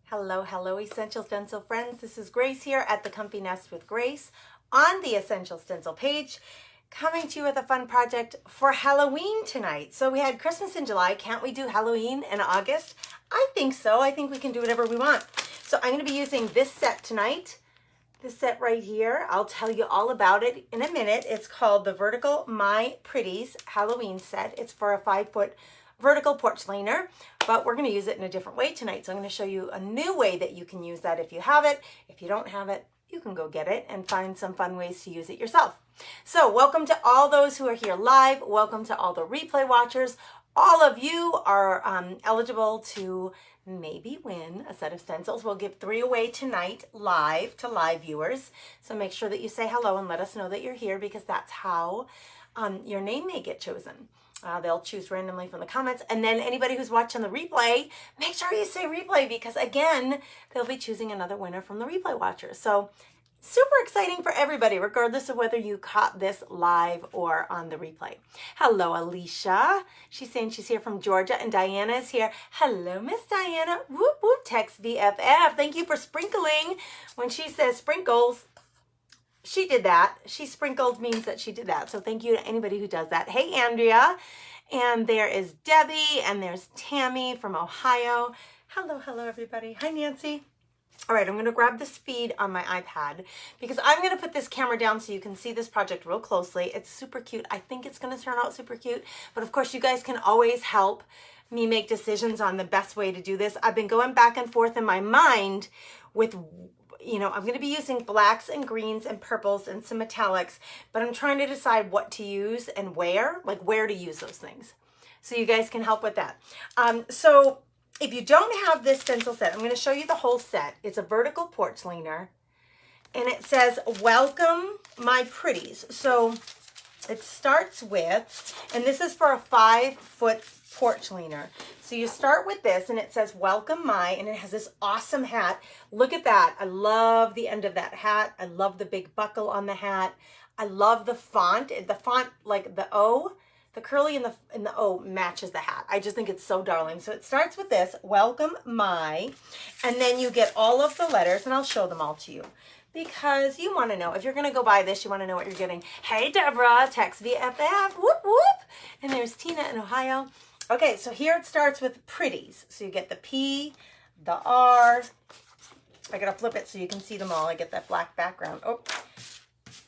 Hello, hello, Essential Stencil friends. This is Grace here at the Comfy Nest with Grace on the Essential Stencil page, coming to you with a fun project for Halloween tonight. So we had Christmas in July. Can't we do Halloween in August? I think so. I think we can do whatever we want. So I'm going to be using this set tonight. This set right here. I'll tell you all about it in a minute. It's called the Vertical My Pretties Halloween set. It's for a 5-foot vertical porch laner, but we're going to use it in a different way tonight. So I'm going to show you a new way that you can use that if you have it. If you don't have it, you can go get it and find some fun ways to use it yourself. So welcome to all those who are here live. Welcome to all the replay watchers. All of you are eligible to maybe win a set of stencils. We'll give 3 away tonight live to live viewers. So make sure that you say hello and let us know that you're here, because that's how your name may get chosen. They'll choose randomly from the comments. And then anybody who's watching the replay, make sure you say replay, because again, they'll be choosing another winner from the replay watchers. So super exciting for everybody, regardless of whether you caught this live or on the replay. Hello, Alicia. She's saying she's here from Georgia, and Diana is here. Hello, Miss Diana. Whoop, whoop, text VFF. Thank you for sprinkling. When she says sprinkles, she did that. She sprinkled means that she did that. So thank you to anybody who does that. Hey, Andrea. And there is Debbie, and there's Tammy from Ohio. Hello, hello, everybody. Hi, Nancy. All right, I'm going to grab this feed on my iPad, because I'm going to put this camera down so you can see this project real closely. It's super cute. I think it's going to turn out super cute. But of course, you guys can always help me make decisions on the best way to do this. I've been going back and forth in my mind with, you know, I'm going to be using blacks and greens and purples and some metallics, but I'm trying to decide what to use and where, like where to use those things. So you guys can help with that. So if you don't have this stencil set, I'm going to show you the whole set. It's a vertical porch laner, and it says, welcome my pretties. So it starts with, and this is for a 5-foot porch laner. So you start with this, and it says welcome my, and it has this awesome hat. Look at that. I love the end of that hat. I love the big buckle on the hat. I love the font. The font, like the O, the curly in the O matches the hat. I just think it's so darling. So it starts with this, welcome my, and then you get all of the letters, and I'll show them all to you, because you want to know. If you're going to go buy this, you want to know what you're getting. Hey, Deborah, text VFF, whoop, whoop. And there's Tina in Ohio. Okay, so here it starts with pretties. So you get the P, the R. I gotta flip it so you can see them all. I get that black background. Oh,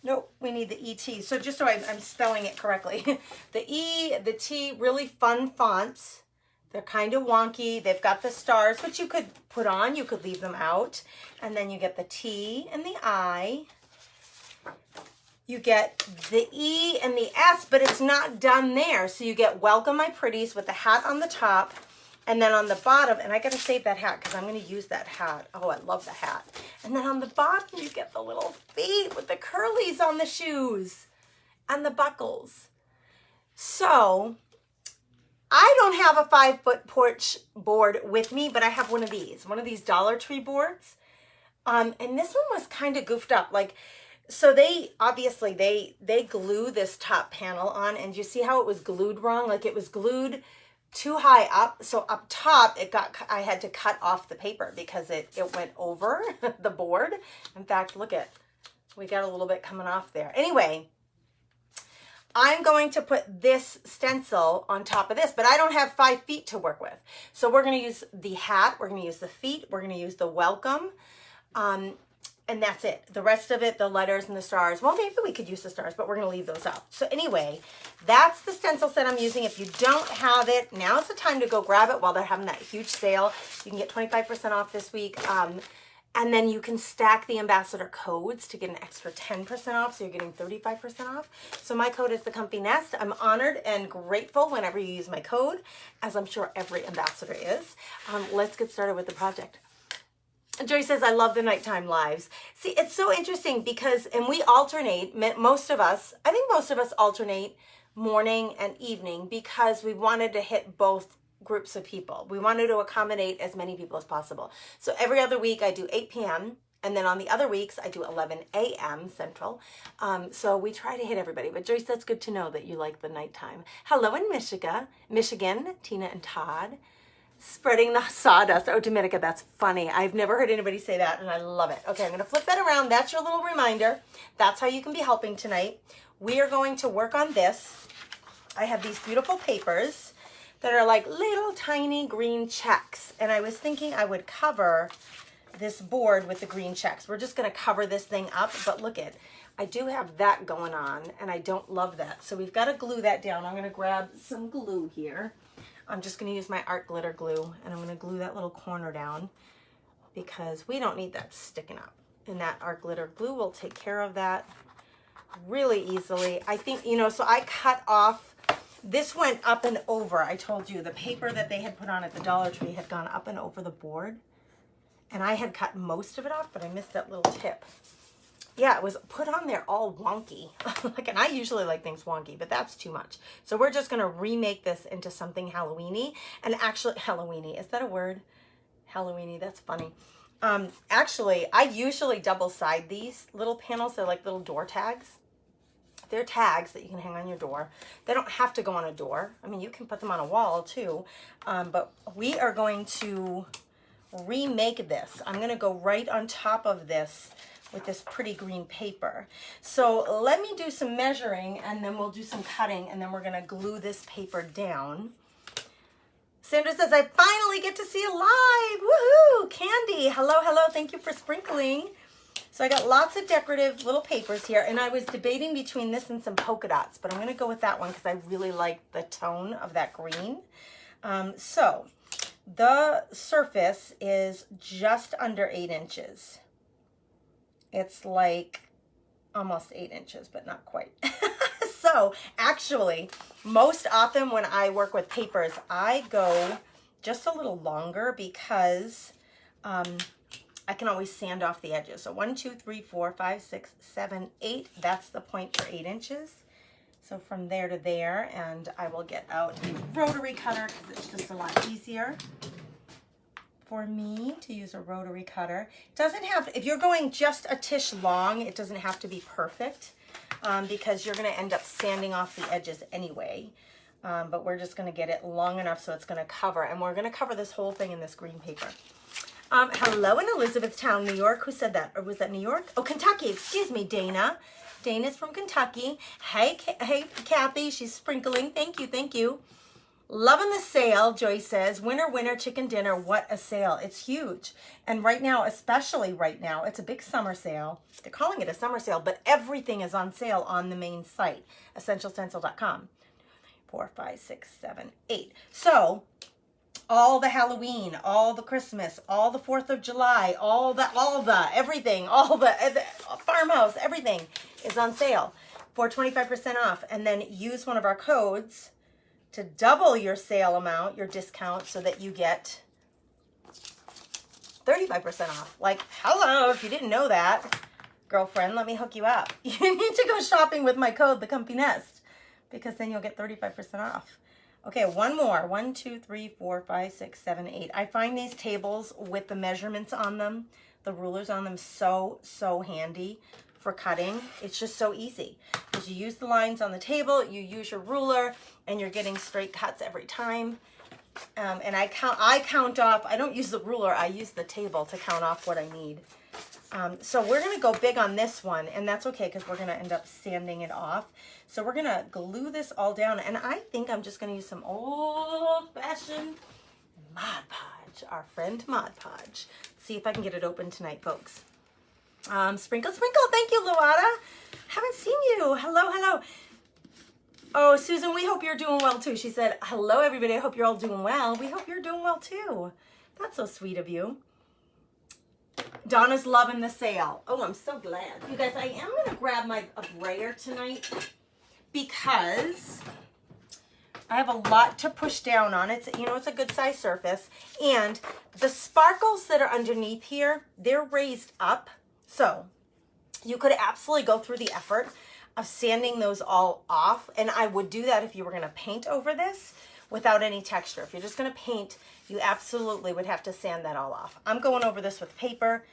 no, we need the ET. So just so I'm spelling it correctly. The E, the T, really fun fonts. They're kind of wonky. They've got the stars, which you could put on. You could leave them out. And then you get the T and the I. You get the E and the S, but it's not done there. So you get welcome my pretties with the hat on the top, and then on the bottom, and I gotta save that hat because I'm gonna use that hat. Oh, I love the hat. And then on the bottom, you get the little feet with the curlies on the shoes and the buckles. So I don't have a 5-foot porch board with me, but I have one of these Dollar Tree boards. And this one was kind of goofed up. Like, so they obviously they glue this top panel on, and you see how it was glued wrong? Like it was glued too high up. So up top I had to cut off the paper because it went over the board. In fact, look at, we got a little bit coming off there. Anyway, I'm going to put this stencil on top of this, but I don't have 5 feet to work with. So we're going to use the hat, we're going to use the feet, we're going to use the welcome. And that's it. The rest of it, the letters and the stars, well, maybe we could use the stars, but we're going to leave those out. So anyway, that's the stencil set I'm using. If you don't have it, now's the time to go grab it while they're having that huge sale. You can get 25% off this week. And then you can stack the ambassador codes to get an extra 10% off. So you're getting 35% off. So my code is THECOMFYNEST. I'm honored and grateful whenever you use my code, as I'm sure every ambassador is. Let's get started with the project. Joy says, I love the nighttime lives. See, it's so interesting because, and we alternate, most of us alternate morning and evening because we wanted to hit both groups of people. We wanted to accommodate as many people as possible. So every other week I do 8 p.m. and then on the other weeks I do 11 a.m. Central. So we try to hit everybody. But Joyce, that's good to know that you like the nighttime. Hello in Michigan, Tina and Todd. Spreading the sawdust. Oh, Dominica, that's funny. I've never heard anybody say that, and I love it. Okay, I'm going to flip that around. That's your little reminder. That's how you can be helping tonight. We are going to work on this. I have these beautiful papers that are like little tiny green checks, and I was thinking I would cover this board with the green checks. We're just going to cover this thing up, but look at, I do have that going on, and I don't love that. So we've got to glue that down. I'm going to grab some glue here. I'm just going to use my art glitter glue, and I'm going to glue that little corner down because we don't need that sticking up. And that art glitter glue will take care of that really easily. I think, you know, so I cut off, this went up and over. I told you the paper that they had put on at the Dollar Tree had gone up and over the board. And I had cut most of it off, but I missed that little tip. Yeah, it was put on there all wonky. Like, and I usually like things wonky, but that's too much. So we're just going to remake this into something Halloween-y. And actually, Halloween-y, is that a word? Halloween-y, that's funny. Actually, I usually double side these little panels. They're like little door tags. They're tags that you can hang on your door. They don't have to go on a door. I mean, you can put them on a wall too. But we are going to remake this. I'm going to go right on top of this with this pretty green paper. So let me do some measuring, and then we'll do some cutting, and then we're gonna glue this paper down. Sandra says, I finally get to see it live. Woohoo! Candy, hello, hello, thank you for sprinkling. So I got lots of decorative little papers here, and I was debating between this and some polka dots, but I'm gonna go with that one because I really like the tone of that green. So the surface is just under 8 inches. It's like almost 8 inches, but not quite. So actually, most often when I work with papers, I go just a little longer because I can always sand off the edges. So 1, 2, 3, 4, 5, 6, 7, 8. That's the point for 8 inches. So from there to there, and I will get out a rotary cutter because it's just a lot easier for me to use a rotary cutter. It doesn't have, if you're going just a tish long, it doesn't have to be perfect because you're gonna end up sanding off the edges anyway. But we're just gonna get it long enough so it's gonna cover, and we're gonna cover this whole thing in this green paper. Hello in Elizabethtown, New York. Who said that? Or was that New York? Oh, Kentucky, excuse me, Dana. Dana's from Kentucky. Hey, Kathy, she's sprinkling. Thank you, thank you. Loving the sale, Joyce says. Winner, winner, chicken dinner. What a sale. It's huge. And right now, especially right now, it's a big summer sale. They're calling it a summer sale, but everything is on sale on the main site, essentialstencil.com. 4, 5, 6, 7, 8. So all the Halloween, all the Christmas, all the 4th of July, everything, all the farmhouse, everything is on sale for 25% off. And then use one of our codes to double your sale amount, your discount, so that you get 35% off. Like, hello, if you didn't know that, girlfriend, let me hook you up. You need to go shopping with my code, THECOMFYNEST, because then you'll get 35% off. Okay, one more. 1, 2, 3, 4, 5, 6, 7, 8. I find these tables with the measurements on them, the rulers on them, so handy for cutting. It's just so easy because you use the lines on the table, you use your ruler, and you're getting straight cuts every time. And I count off. I don't use the ruler, I use the table to count off what I need. So we're gonna go big on this one, and that's okay because we're gonna end up sanding it off. So we're gonna glue this all down, and I think I'm just gonna use some old-fashioned Mod Podge, our friend Mod Podge. See if I can get it open tonight, folks. Sprinkle, sprinkle. Thank you, Luada. Haven't seen you. Hello, hello. Oh, Susan, we hope you're doing well too. She said, hello, everybody. I hope you're all doing well. We hope you're doing well too. That's so sweet of you. Donna's loving the sale. Oh, I'm so glad. You guys, I am going to grab my brayer tonight because I have a lot to push down on. It's, you know, it's a good size surface. And the sparkles that are underneath here, they're raised up. So you could absolutely go through the effort of sanding those all off. And I would do that if you were going to paint over this without any texture. If you're just going to paint, you absolutely would have to sand that all off. I'm going over this with paper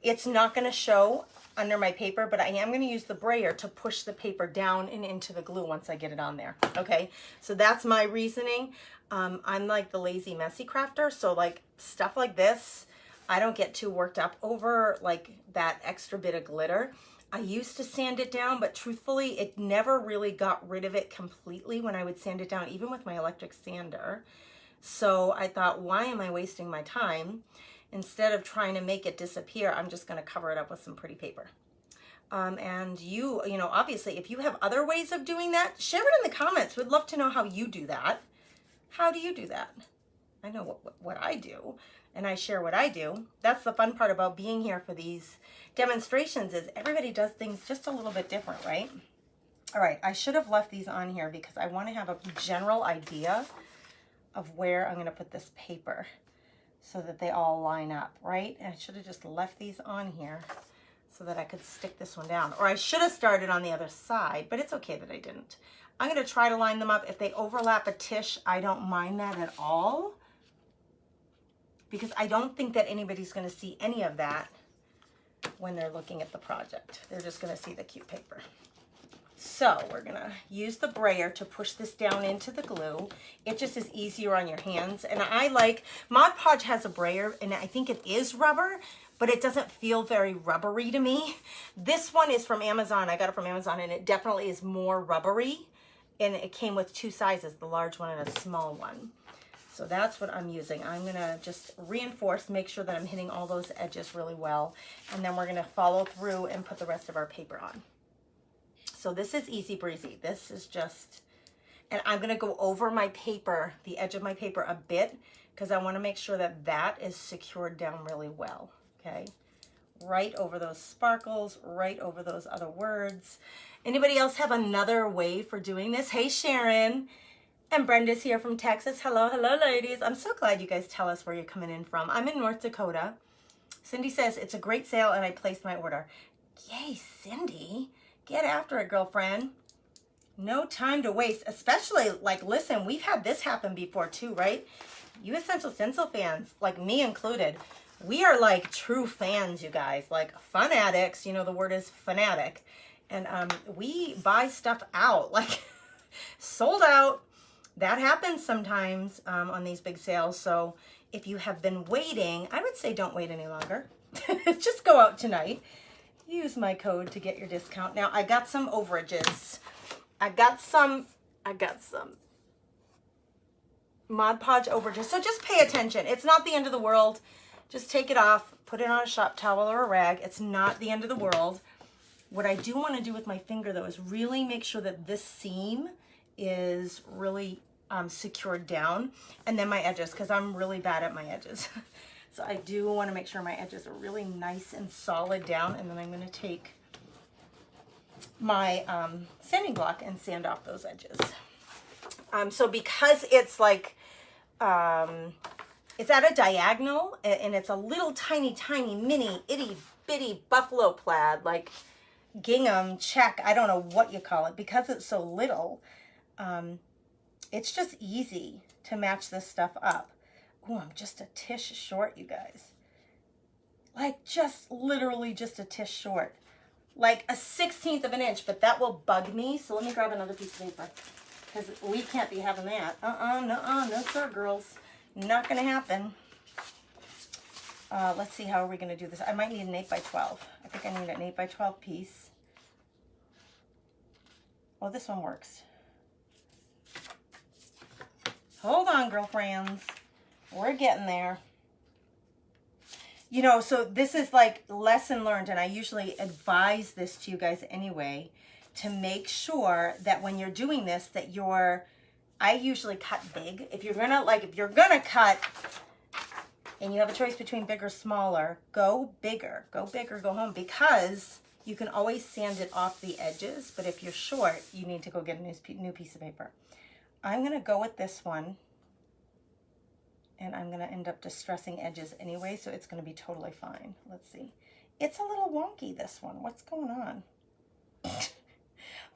It's not going to show under my paper, but I am going to use the brayer to push the paper down and into the glue once I get it on there. Okay, so that's my reasoning. I'm like the lazy messy crafter, so like stuff like this, I don't get too worked up over like that extra bit of glitter. I used to sand it down, but truthfully, it never really got rid of it completely when I would sand it down, even with my electric sander. So I thought, why am I wasting my time? Instead of trying to make it disappear, I'm just gonna cover it up with some pretty paper. And you know, obviously, if you have other ways of doing that, share it in the comments. We'd love to know how you do that. How do you do that? I know what I do, and I share what I do. That's the fun part about being here for these demonstrations, is everybody does things just a little bit different, right? All right, I should have left these on here because I want to have a general idea of where I'm going to put this paper so that they all line up, right? And I should have just left these on here so that I could stick this one down. Or I should have started on the other side, but it's okay that I didn't. I'm going to try to line them up. If they overlap a tish, I don't mind that at all, because I don't think that anybody's going to see any of that when they're looking at the project. They're just going to see the cute paper. So we're going to use the brayer to push this down into the glue. It just is easier on your hands. And I like, Mod Podge has a brayer, and I think it is rubber, but it doesn't feel very rubbery to me. This one is from Amazon. I got it from Amazon, and it definitely is more rubbery. And it came with two sizes, the large one and a small one. So that's what I'm using. I'm gonna just reinforce, make sure that I'm hitting all those edges really well. And then we're gonna follow through and put the rest of our paper on. So this is easy breezy. This is just, and I'm gonna go over my paper, the edge of my paper a bit, because I wanna make sure that that is secured down really well, okay? Right over those sparkles, right over those other words. Anybody else have another way for doing this? Hey, Sharon. And Brenda's here from Texas. Hello, hello, ladies. I'm so glad you guys tell us where you're coming in from. I'm in North Dakota. Cindy says, it's a great sale and I placed my order. Yay, Cindy. Get after it, girlfriend. No time to waste, especially, like, listen, we've had this happen before too, right? You Essential Stencil fans, like me included, we are like true fans, you guys, like fun addicts. You know, the word is fanatic. And we buy stuff out, like sold out. That happens sometimes on these big sales. So if you have been waiting, I would say don't wait any longer. Just go out tonight. Use my code to get your discount. Now I got some overages. I got some Mod Podge overages. So just pay attention. It's not the end of the world. Just take it off, put it on a shop towel or a rag. It's not the end of the world. What I do want to do with my finger, though, is really make sure that this seam is really secured down, and then my edges, because I'm really bad at my edges. So I do want to make sure my edges are really nice and solid down, and then I'm going to take my sanding block and sand off those edges. So because it's like, it's at a diagonal, and it's a little tiny, tiny, mini, itty bitty buffalo plaid, like gingham, check, I don't know what you call it, because it's so little, it's just easy to match this stuff up. Oh, I'm just a tish short, you guys. Like just literally just a tish short. Like a 1/16 of an inch, but that will bug me. So let me grab another piece of paper, because we can't be having that. No sir, girls. Not gonna happen. Let's see, how are we gonna do this? I might need an 8x12. I think I need an 8x12 piece. Oh, this one works. Hold on, girlfriends. We're getting there. You know, so this is like lesson learned, and I usually advise this to you guys anyway, to make sure that when you're doing this, that I usually cut big. If you're gonna cut, and you have a choice between big or smaller, go bigger, go home, because you can always sand it off the edges. But if you're short, you need to go get a new piece of paper. I'm gonna go with this one, and I'm gonna end up distressing edges anyway, so it's gonna be totally fine. Let's see. It's a little wonky, this one. What's going on?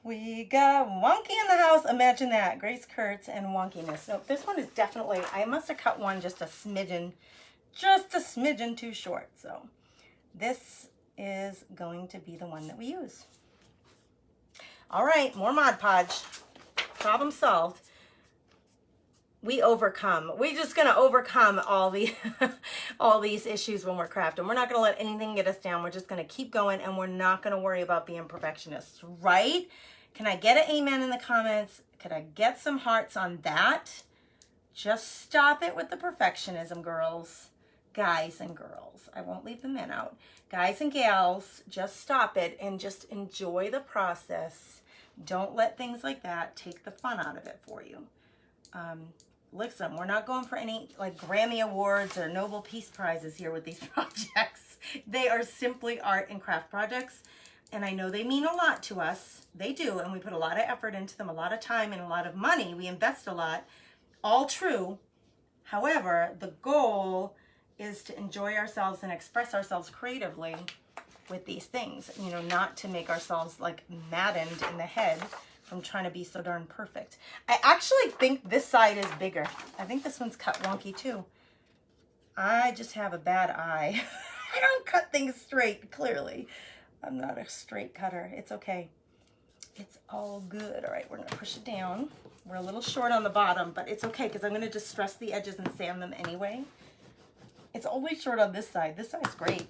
We got wonky in the house. Imagine that. Grace Kurtz and wonkiness. No, this one is definitely, I must have cut one just a smidgen too short. So this is going to be the one that we use. All right, more Mod Podge. Problem solved. We overcome. We're just going to overcome all these issues when we're crafting. We're not going to let anything get us down. We're just going to keep going, and we're not going to worry about being perfectionists, right? Can I get an amen in the comments? Could I get some hearts on that? Just stop it with the perfectionism, girls. Guys and girls. I won't leave the men out. Guys and gals, just stop it and just enjoy the process. Don't let things like that take the fun out of it for you. Listen, we're not going for any like Grammy Awards or Nobel Peace Prizes here with these projects. They are simply art and craft projects. And I know they mean a lot to us. They do. And we put a lot of effort into them, a lot of time and a lot of money. We invest a lot. All true. However, the goal is to enjoy ourselves and express ourselves creatively with these things. You know, not to make ourselves like maddened in the head from trying to be so darn perfect. I actually think this side is bigger. I think this one's cut wonky too. I just have a bad eye. I don't cut things straight, clearly. I'm not a straight cutter. It's okay. It's all good. All right, we're gonna push it down. We're a little short on the bottom, but it's okay because I'm gonna just stress the edges and sand them anyway. It's only short on this side. This side's great.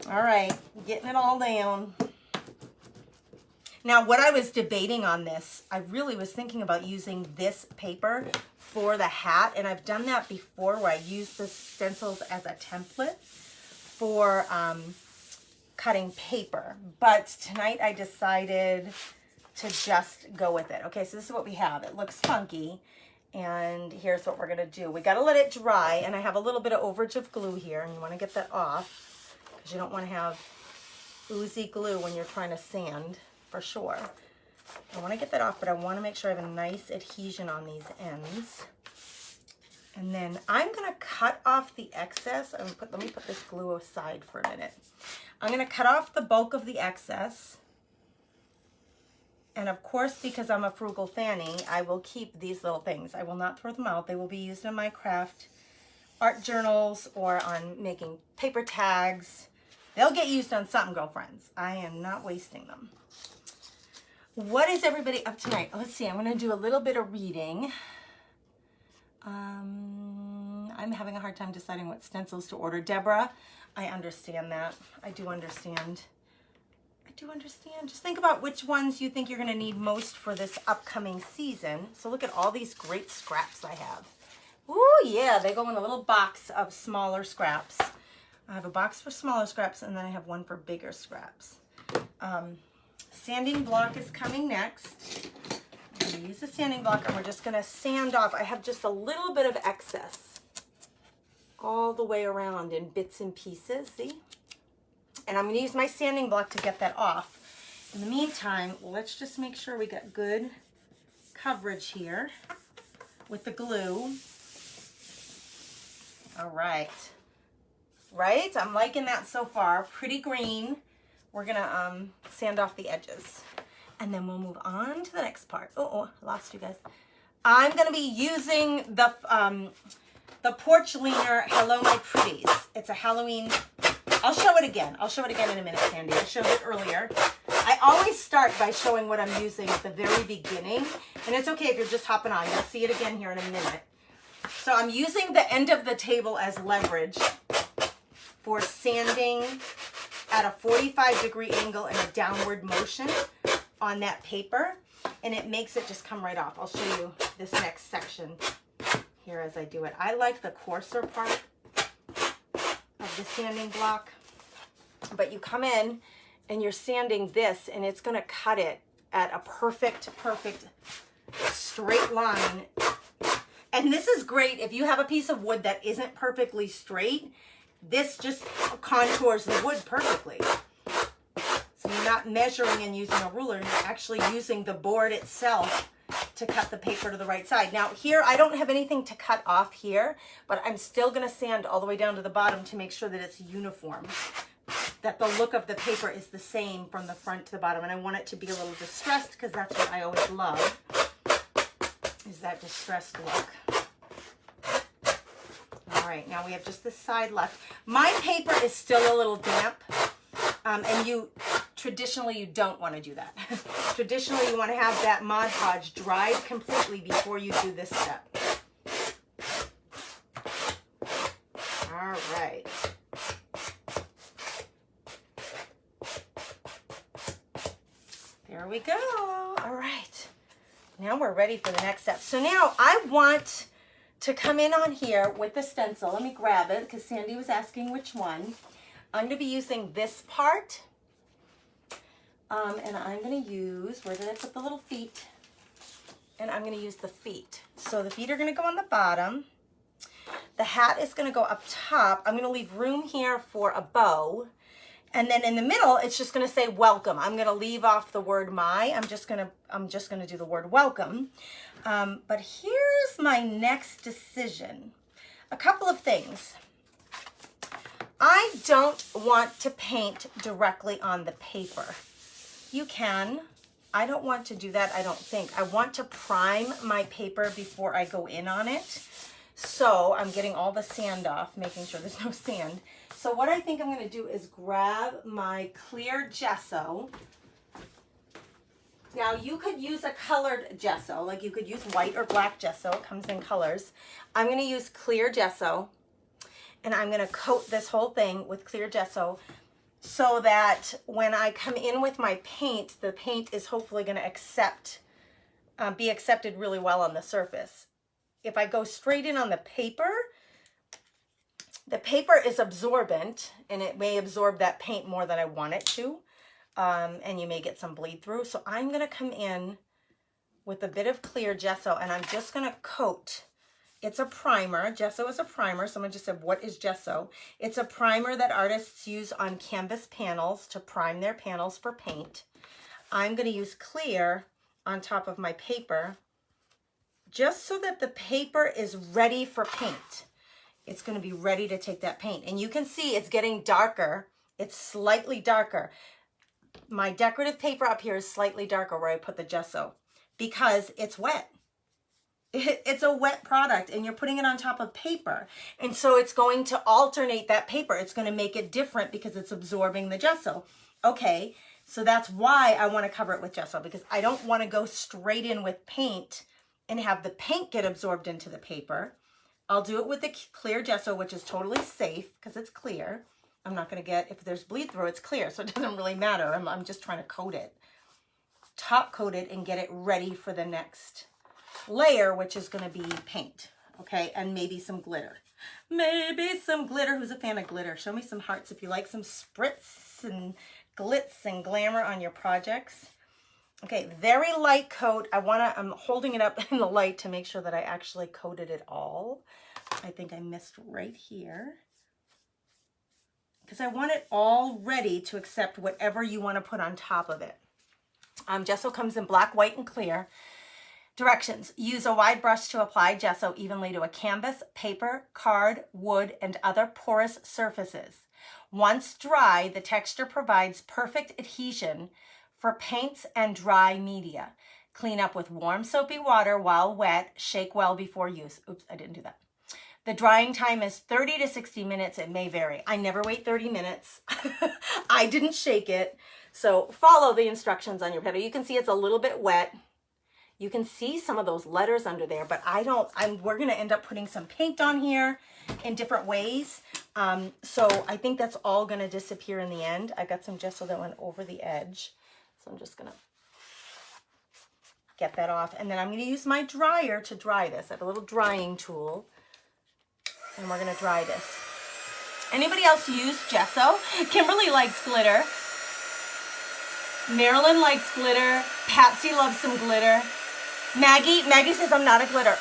All right, getting it all down. Now, what I was debating on this, I really was thinking about using this paper for the hat, and I've done that before where I use the stencils as a template for cutting paper. But tonight I decided to just go with it. Okay, so this is what we have. It looks funky, and here's what we're gonna do. We gotta let it dry, and I have a little bit of overage of glue here, and you wanna get that off because you don't wanna have oozy glue when you're trying to sand. For sure. I want to get that off, but I want to make sure I have a nice adhesion on these ends. And then I'm going to cut off the excess. Let me put this glue aside for a minute. I'm going to cut off the bulk of the excess. And of course, because I'm a frugal fanny, I will keep these little things. I will not throw them out. They will be used in my craft art journals or on making paper tags. They'll get used on something, girlfriends. I am not wasting them. What is everybody up tonight? Let's see, I'm going to do a little bit of reading. I'm having a hard time deciding what stencils to order. Deborah, I understand that. I do understand. Just think about which ones you think you're going to need most for this upcoming season. So look at all these great scraps I have. Ooh, yeah, they go in a little box of smaller scraps. I have a box for smaller scraps, and then I have one for bigger scraps. Sanding block is coming next. I'm going to use the sanding block, and we're just going to sand off. I have just a little bit of excess all the way around in bits and pieces, see? And I'm going to use my sanding block to get that off. In the meantime, let's just make sure we got good coverage here with the glue. All right. Right? I'm liking that so far. Pretty green. We're gonna sand off the edges, and then we'll move on to the next part. Oh, lost you guys. I'm gonna be using the porch leaner Hello My Pretties. It's a Halloween. I'll show it again. In a minute, Sandy. I showed it earlier. I always start by showing what I'm using at the very beginning, and it's okay if you're just hopping on. You'll see it again here in a minute. So I'm using the end of the table as leverage for sanding at a 45-degree angle in a downward motion on that paper, and it makes it just come right off. I'll show you this next section here as I do it. I like the coarser part of the sanding block, but you come in and you're sanding this, and it's going to cut it at a perfect straight line. And this is great if you have a piece of wood that isn't perfectly straight. This just contours the wood perfectly. So you're not measuring and using a ruler, you're actually using the board itself to cut the paper to the right side. Now here, I don't have anything to cut off here, but I'm still gonna sand all the way down to the bottom to make sure that it's uniform, that the look of the paper is the same from the front to the bottom. And I want it to be a little distressed because that's what I always love, is that distressed look. All right, now we have just this side left. My paper is still a little damp, and traditionally you don't want to do that. Traditionally you want to have that Mod Podge dried completely before you do this step. All right. There we go. All right. Now we're ready for the next step. So now I want to come in on here with the stencil. Let me grab it because Sandy was asking which one. I'm going to be using this part. And I'm going to use, where did I put the little feet? And I'm going to use the feet. So the feet are going to go on the bottom. The hat is going to go up top. I'm going to leave room here for a bow. And then in the middle, it's just going to say welcome. I'm going to leave off the word my. I'm just going to do the word welcome. But here's my next decision. A couple of things. I don't want to paint directly on the paper. You can. I don't want to do that, I don't think. I want to prime my paper before I go in on it. So I'm getting all the sand off, making sure there's no sand. So what I think I'm going to do is grab my clear gesso. Now you could use a colored gesso, like you could use white or black gesso. It comes in colors. I'm going to use clear gesso, and I'm going to coat this whole thing with clear gesso so that when I come in with my paint, the paint is hopefully going to be accepted really well on the surface. If I go straight in on the paper is absorbent, and it may absorb that paint more than I want it to, and you may get some bleed through. So I'm going to come in with a bit of clear gesso, and I'm just going to coat. It's a primer. Gesso is a primer. Someone just said, what is gesso? It's a primer that artists use on canvas panels to prime their panels for paint. I'm going to use clear on top of my paper just so that the paper is ready for paint. It's going to be ready to take that paint. And you can see it's getting darker. It's slightly darker. My decorative paper up here is slightly darker where I put the gesso because it's wet. It's a wet product, and you're putting it on top of paper. And so it's going to alternate that paper. It's going to make it different because it's absorbing the gesso. Okay, so that's why I want to cover it with gesso, because I don't want to go straight in with paint and have the paint get absorbed into the paper. I'll do it with the clear gesso, which is totally safe because it's clear. I'm not going to get, if there's bleed through, it's clear, so it doesn't really matter. I'm just trying to coat it, top coat it, and get it ready for the next layer, which is going to be paint. Okay, and maybe some glitter. Maybe some glitter. Who's a fan of glitter? Show me some hearts if you like some spritz and glitz and glamour on your projects. Okay, very light coat. I'm holding it up in the light to make sure that I actually coated it all. I think I missed right here, because I want it all ready to accept whatever you want to put on top of it. Gesso comes in black, white, and clear. Directions: use a wide brush to apply gesso evenly to a canvas, paper, card, wood, and other porous surfaces. Once dry, the texture provides perfect adhesion for paints and dry media. Clean up with warm soapy water while wet. Shake well before use. Oops, I didn't do that. The drying time is 30 to 60 minutes. It may vary. I never wait 30 minutes. I didn't shake it. So follow the instructions on your paper. You can see it's a little bit wet. You can see some of those letters under there, but we're going to end up putting some paint on here in different ways. So I think that's all going to disappear in the end. I got some gesso that went over the edge. So I'm just going to get that off. And then I'm going to use my dryer to dry this. I have a little drying tool, and we're going to dry this. Anybody else use gesso? Kimberly likes glitter. Marilyn likes glitter. Patsy loves some glitter. Maggie says I'm not a glitter.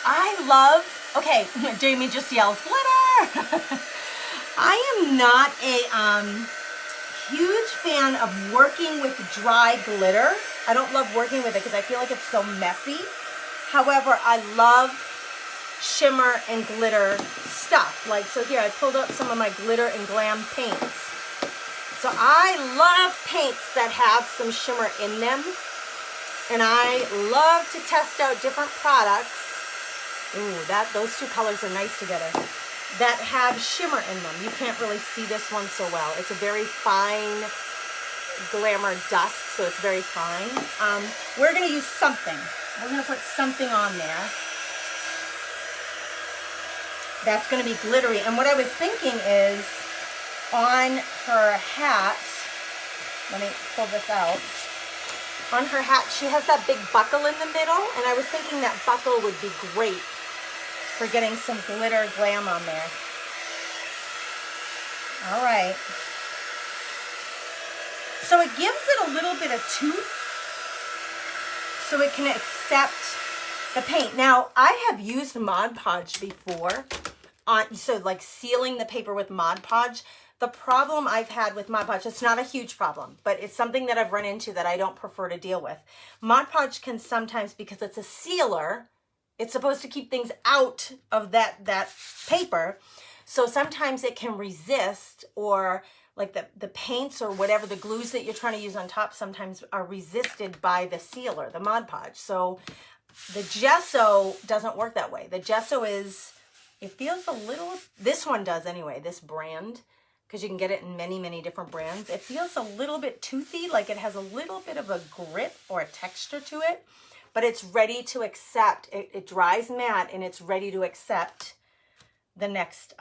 Okay, Jamie just yells, glitter! I am not a huge fan of working with dry glitter. I don't love working with it because I feel like it's so messy. However, I love shimmer and glitter stuff. Like, so here I pulled up some of my glitter and glam paints. So I love paints that have some shimmer in them. And I love to test out different products. Ooh, those two colors are nice together. that have shimmer in them. You can't really see this one so well. It's a very fine glamour dust, so it's very fine. We're going to use something. We're going to put something on there that's going to be glittery. And what I was thinking is on her hat, let me pull this out. On her hat, she has that big buckle in the middle, and I was thinking that buckle would be great for getting some glitter glam on there. All right. So it gives it a little bit of tooth so it can accept the paint. Now, I have used Mod Podge before, so like sealing the paper with Mod Podge. The problem I've had with Mod Podge, it's not a huge problem, but it's something that I've run into that I don't prefer to deal with. Mod Podge can sometimes, because it's a sealer, it's supposed to keep things out of that paper. So sometimes it can resist, or like the paints or whatever, the glues that you're trying to use on top sometimes are resisted by the sealer, the Mod Podge. So the gesso doesn't work that way. The gesso it feels a little, this one does anyway, this brand, because you can get it in many, many different brands. It feels a little bit toothy, like it has a little bit of a grit or a texture to it, but it's ready to accept. It dries matte and it's ready to accept the next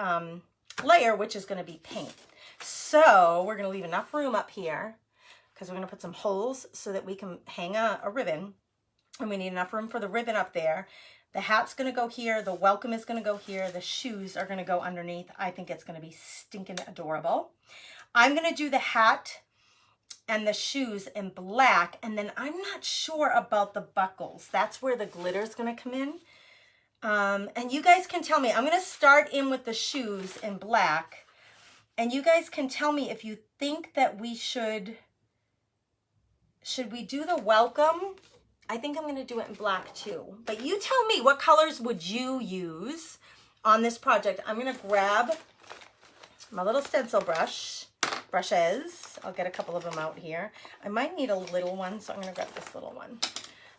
layer, which is going to be paint. So we're going to leave enough room up here because we're going to put some holes so that we can hang a ribbon, and we need enough room for the ribbon up there. The hat's going to go here. The welcome is going to go here. The shoes are going to go underneath. I think it's going to be stinking adorable. I'm going to do the hat and the shoes in black, and then I'm not sure about the buckles. That's where the glitter is going to come in. And you guys can tell me. I'm going to start in with the shoes in black, and you guys can tell me if you think that we should we do the welcome? I think I'm going to do it in black too. But you tell me, what colors would you use on this project? I'm going to grab my little stencil brushes. I'll get a couple of them out here. I might need a little one, so I'm going to grab this little one.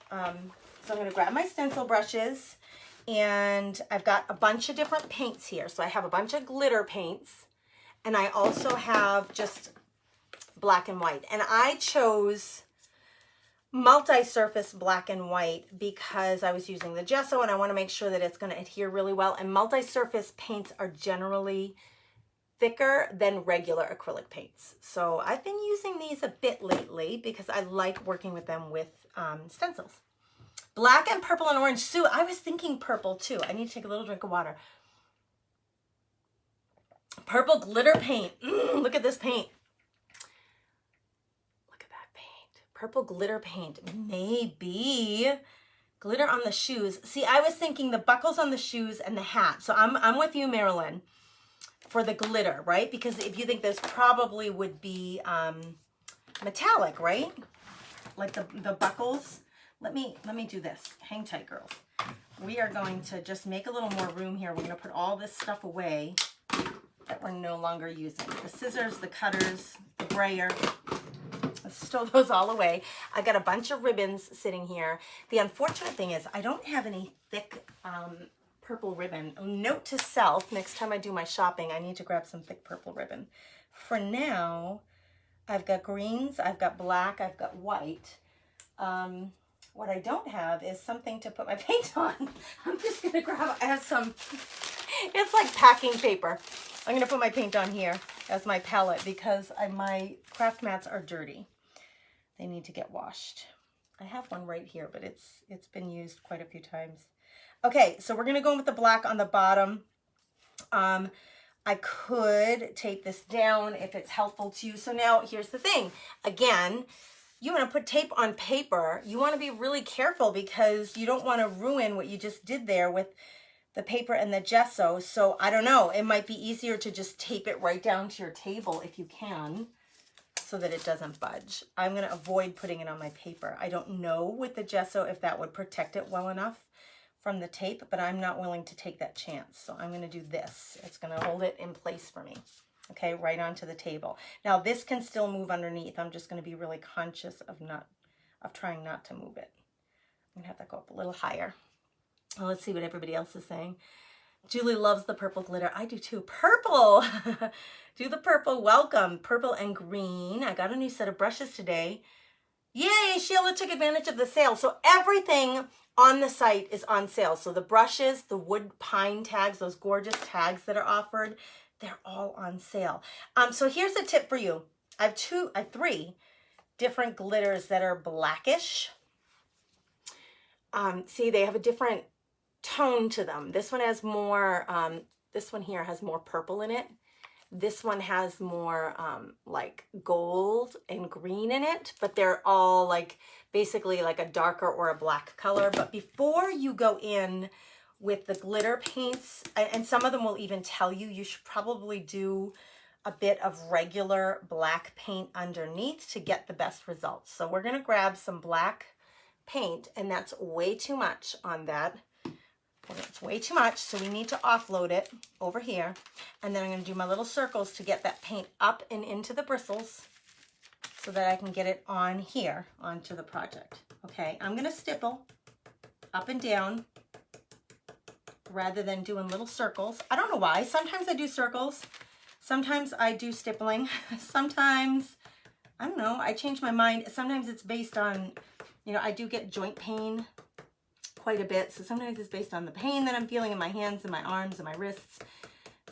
So I'm going to grab my stencil brushes, and I've got a bunch of different paints here. So I have a bunch of glitter paints, and I also have just black and white. And I chose multi-surface black and white because I was using the gesso and I want to make sure that it's going to adhere really well. And multi-surface paints are generally thicker than regular acrylic paints. So I've been using these a bit lately because I like working with them with stencils. Black and purple and orange. Sue, I was thinking purple too. I need to take a little drink of water. Purple glitter paint. Look at this paint. Look at that paint. Purple glitter paint. Maybe glitter on the shoes. See, I was thinking the buckles on the shoes and the hat. So I'm with you, Marilyn, for the glitter, right? Because if you think this probably would be metallic, right? Like the buckles. Let me do this. Hang tight, girls. We are going to just make a little more room here. We're going to put all this stuff away that we're no longer using. The scissors, the cutters, the brayer. Let's stow those all away. I got a bunch of ribbons sitting here. The unfortunate thing is I don't have any thick purple ribbon. Note to self, next time I do my shopping, I need to grab some thick purple ribbon. For now, I've got greens, I've got black, I've got white. What I don't have is something to put my paint on. I'm just gonna grab, I have some, it's like packing paper. I'm gonna put my paint on here as my palette because my craft mats are dirty. They need to get washed. I have one right here, but it's been used quite a few times. Okay, so we're gonna go in with the black on the bottom. I could tape this down if it's helpful to you. So now here's the thing. Again, you want to put tape on paper. You want to be really careful because you don't want to ruin what you just did there with the paper and the gesso. So I don't know, it might be easier to just tape it right down to your table if you can so that it doesn't budge. I'm going to avoid putting it on my paper. I don't know with the gesso if that would protect it well enough from the tape, but I'm not willing to take that chance. So I'm going to do this. It's going to hold it in place for me. Okay, right onto the table. Now this can still move underneath. I'm just going to be really conscious of trying not to move it. I'm going to have that go up a little higher. Well, let's see what everybody else is saying. Julie loves the purple glitter. I do too. Purple. Do the purple. Welcome. Purple and green. I got a new set of brushes today. Yay, Sheila took advantage of the sale. So everything on the site is on sale. So the brushes, the wood pine tags, those gorgeous tags that are offered, they're all on sale. So here's a tip for you. I have three different glitters that are blackish. See, they have a different tone to them. This one has more, this one here has more purple in it. This one has more like gold and green in it, but they're all like basically like a darker or a black color. But before you go in with the glitter paints, and some of them will even tell you, you should probably do a bit of regular black paint underneath to get the best results. So we're gonna grab some black paint, and that's way too much on that. It's way too much, so we need to offload it over here. And then I'm going to do my little circles to get that paint up and into the bristles so that I can get it on here, onto the project. Okay, I'm going to stipple up and down rather than doing little circles. I don't know why. Sometimes I do circles. Sometimes I do stippling. Sometimes, I don't know, I change my mind. Sometimes it's based on, you know, I do get joint pain quite a bit. So sometimes it's based on the pain that I'm feeling in my hands and my arms and my wrists.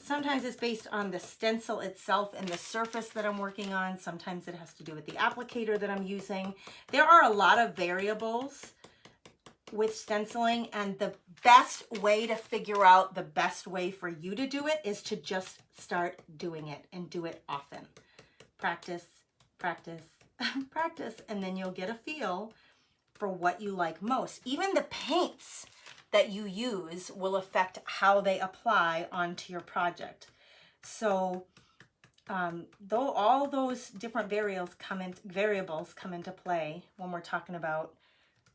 Sometimes it's based on the stencil itself and the surface that I'm working on. Sometimes it has to do with the applicator that I'm using. There are a lot of variables with stenciling, and the best way to figure out the best way for you to do it is to just start doing it and do it often. Practice, practice, practice, and then you'll get a feel for what you like most. Even the paints that you use will affect how they apply onto your project. So though all those different variables come into play when we're talking about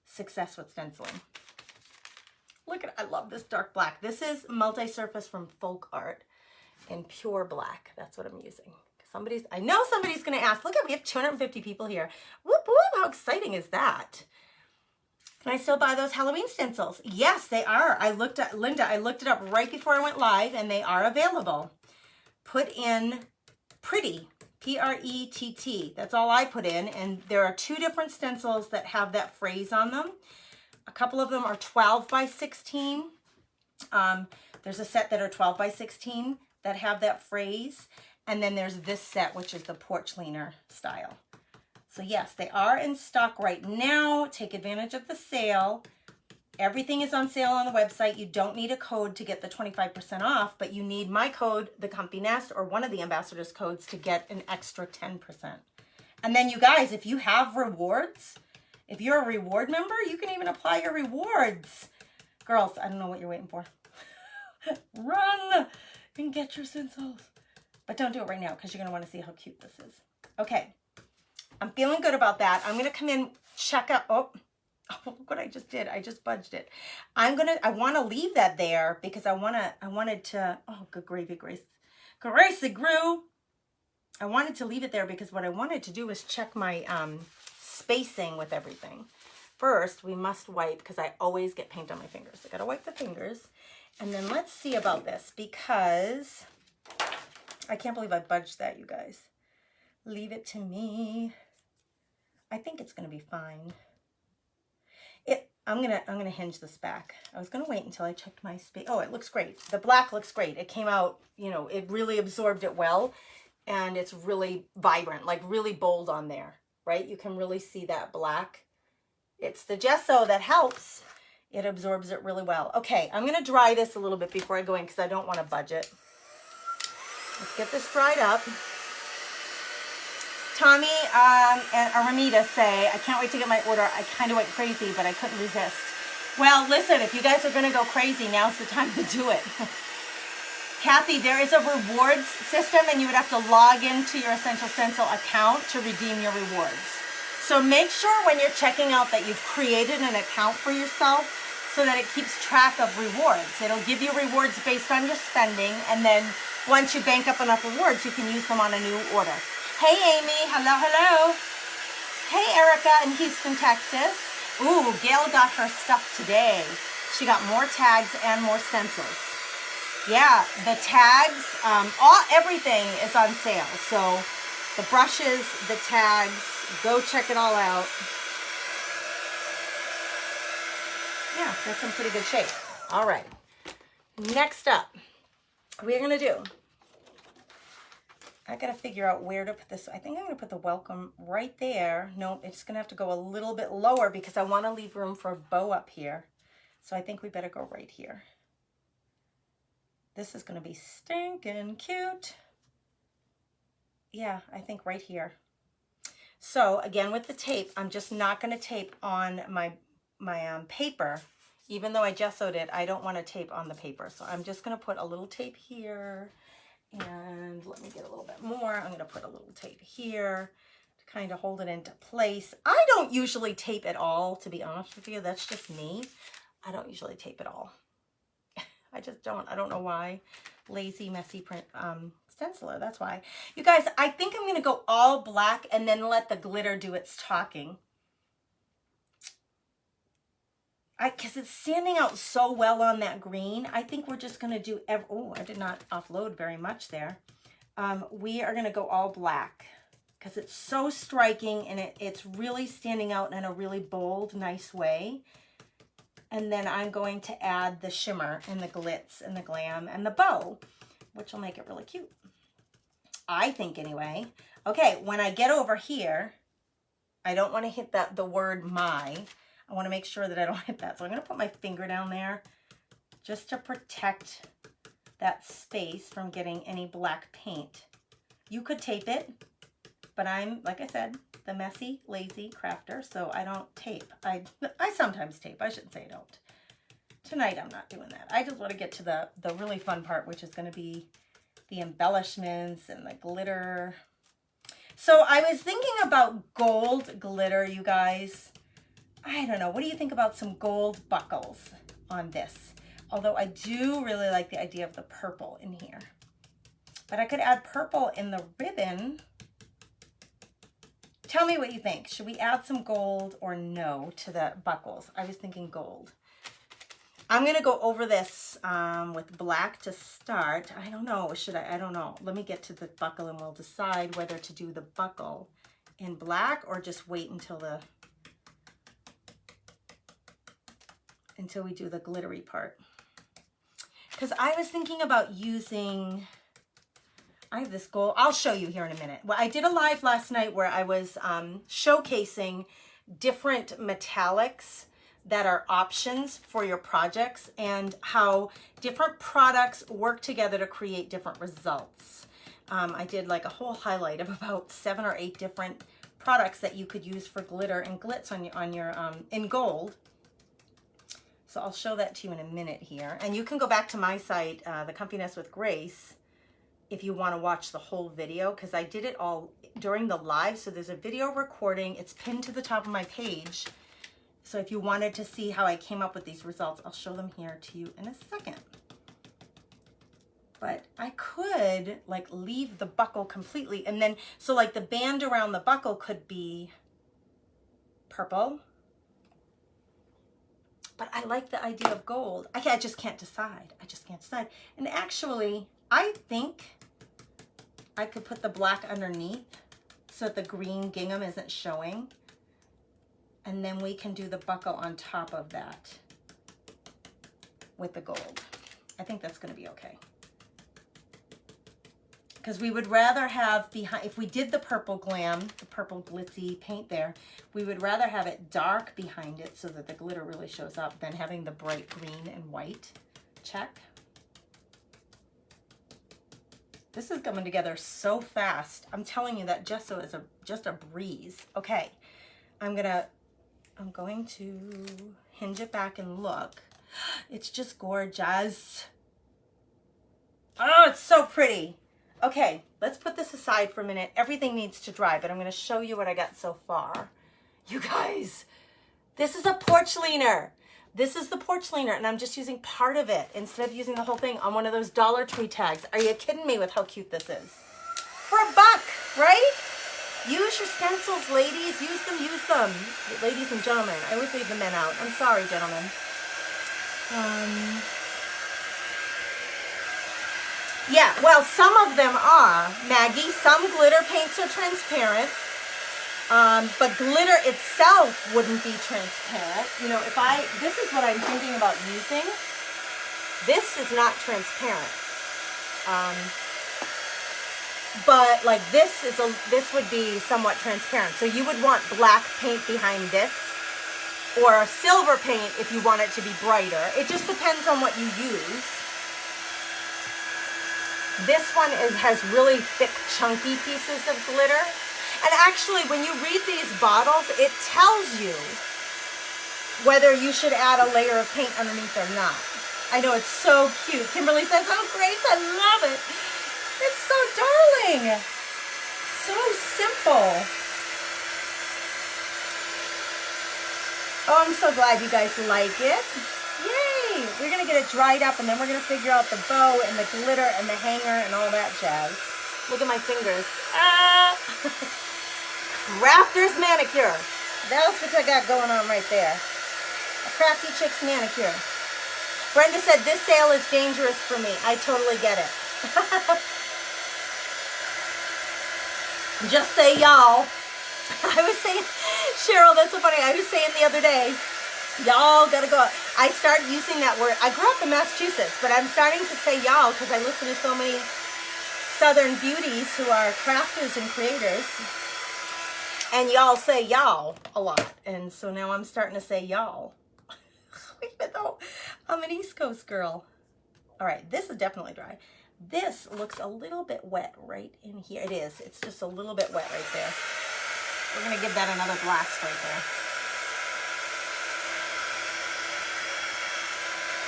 success with stenciling. Look at, I love this dark black. This is multi-surface from Folk Art in pure black. That's what I'm using. I know somebody's gonna ask, look at, we have 250 people here. Whoop, whoop, how exciting is that? Can I still buy those Halloween stencils? Yes, they are. Linda, I looked it up right before I went live, and they are available. Put in pretty, P-R-E-T-T. That's all I put in, and there are two different stencils that have that phrase on them. A couple of them are 12 by 16. There's a set that are 12 by 16 that have that phrase, and then there's this set, which is the porch leaner style. So yes, they are in stock right now. Take advantage of the sale. Everything is on sale on the website. You don't need a code to get the 25% off, but you need my code, THECOMFYNEST, or one of the ambassadors' codes to get an extra 10%. And then you guys, if you have rewards, if you're a reward member, you can even apply your rewards. Girls, I don't know what you're waiting for. Run and get your stencils. But don't do it right now because you're going to want to see how cute this is. Okay. I'm feeling good about that. I'm going to come in, check out, oh, look what I just did. I just budged it. I want to leave that there because I wanted to, oh, good gravy, Grace. Grace, it grew. I wanted to leave it there because what I wanted to do was check my spacing with everything. First, we must wipe because I always get paint on my fingers. I got to wipe the fingers. And then let's see about this because I can't believe I budged that, you guys. Leave it to me. I think it's going to be fine. I'm gonna hinge this back. I was gonna wait until I checked my space. Oh, it looks great. The black looks great. It came out, you know, it really absorbed it well, and it's really vibrant, like really bold on there, right? You can really see that black. It's the gesso that helps. It absorbs it really well. Okay, I'm gonna dry this a little bit before I go in because I don't want to budge it. Let's get this dried up. Tommy and Aramita say, I can't wait to get my order. I kind of went crazy, but I couldn't resist. Well, listen, if you guys are going to go crazy, now's the time to do it. Kathy, there is a rewards system, and you would have to log into your Essential Stencil account to redeem your rewards. So make sure when you're checking out that you've created an account for yourself so that it keeps track of rewards. It'll give you rewards based on your spending, and then once you bank up enough rewards, you can use them on a new order. Hey, Amy. Hello, hello. Hey, Erica in Houston, Texas. Ooh, Gail got her stuff today. She got more tags and more stencils. Yeah, the tags, everything is on sale. So the brushes, the tags, go check it all out. Yeah, that's in pretty good shape. All right. Next up, we're going to do, I got to figure out where to put this. I think I'm going to put the welcome right there. No, it's going to have to go a little bit lower because I want to leave room for a bow up here. So I think we better go right here. This is going to be stinking cute. Yeah, I think right here. So again, with the tape, I'm just not going to tape on my paper. Even though I gessoed it, I don't want to tape on the paper. So I'm just going to put a little tape here. And let me get a little bit more. I'm going to put a little tape here to kind of hold it into place. I don't usually tape at all, to be honest with you. That's just me. I don't usually tape at all. I just don't. I don't know why. Lazy, messy print stenciler. That's why. You guys, I think I'm going to go all black and then let the glitter do its talking. Because it's standing out so well on that green. I think we're just going to do, oh, I did not offload very much there. We are going to go all black because it's so striking and it's really standing out in a really bold, nice way. And then I'm going to add the shimmer and the glitz and the glam and the bow, which will make it really cute. I think anyway. Okay, when I get over here, I don't want to hit the word my. I want to make sure that I don't hit that. So I'm going to put my finger down there just to protect that space from getting any black paint. You could tape it, but I'm, like I said, the messy, lazy crafter, so I don't tape. I sometimes tape. I shouldn't say I don't. Tonight I'm not doing that. I just want to get to the really fun part, which is going to be the embellishments and the glitter. So I was thinking about gold glitter, you guys. I don't know. What do you think about some gold buckles on this? Although I do really like the idea of the purple in here. But I could add purple in the ribbon. Tell me what you think. Should we add some gold or no to the buckles? I was thinking gold. I'm going to go over this with black to start. I don't know. Should I? I don't know. Let me get to the buckle and we'll decide whether to do the buckle in black or just wait until we do the glittery part. Because I was thinking about using, I have this gold, I'll show you here in a minute. Well, I did a live last night where I was showcasing different metallics that are options for your projects and how different products work together to create different results. I did like a whole highlight of about 7 or 8 different products that you could use for glitter and glitz on your in gold. So I'll show that to you in a minute here. And you can go back to my site, TheComfYNEST with Grace, if you want to watch the whole video, because I did it all during the live. So there's a video recording. It's pinned to the top of my page. So if you wanted to see how I came up with these results, I'll show them here to you in a second. But I could like leave the buckle completely. And then, so like the band around the buckle could be purple. But I like the idea of gold. I just can't decide. I just can't decide. And actually, I think I could put the black underneath so that the green gingham isn't showing. And then we can do the buckle on top of that with the gold. I think that's going to be okay. Because we would rather have behind, if we did the purple glam, the purple glitzy paint there, we would rather have it dark behind it so that the glitter really shows up than having the bright green and white check. This is coming together so fast. I'm telling you that gesso is just a breeze. Okay, I'm going to hinge it back and look. It's just gorgeous. Oh, it's so pretty. Okay, let's put this aside for a minute. Everything needs to dry, but I'm going to show you what I got so far. You guys, this is a porch leaner. This is the porch leaner, and I'm just using part of it instead of using the whole thing on one of those Dollar Tree tags. Are you kidding me with how cute this is? For $1, right? Use your stencils, ladies. Use them, use them. Ladies and gentlemen. I always leave the men out. I'm sorry, gentlemen. Well, some of them are, Maggie. Some glitter paints are transparent, but glitter itself wouldn't be transparent. You know, this is what I'm thinking about using. This is not transparent. But like this would be somewhat transparent. So you would want black paint behind this, or silver paint if you want it to be brighter. It just depends on what you use. This one has really thick, chunky pieces of glitter. And actually, when you read these bottles, it tells you whether you should add a layer of paint underneath or not. I know, it's so cute. Kimberly says, oh, Grace, I love it. It's so darling. So simple. Oh, I'm so glad you guys like it. Yay! We're going to get it dried up, and then we're going to figure out the bow and the glitter and the hanger and all that jazz. Look at my fingers. Ah! Crafter's manicure. That's what I got going on right there. A Crafty Chick's manicure. Brenda said, this sale is dangerous for me. I totally get it. Just say y'all. I was saying, Cheryl, that's so funny. I was saying the other day, y'all gotta go. I started using that word. I grew up in Massachusetts, but I'm starting to say y'all because I listen to so many Southern beauties who are crafters and creators. And y'all say y'all a lot. And so now I'm starting to say y'all. Even though I'm an East Coast girl. All right, this is definitely dry. This looks a little bit wet right in here. It is. It's just a little bit wet right there. We're going to give that another blast right there.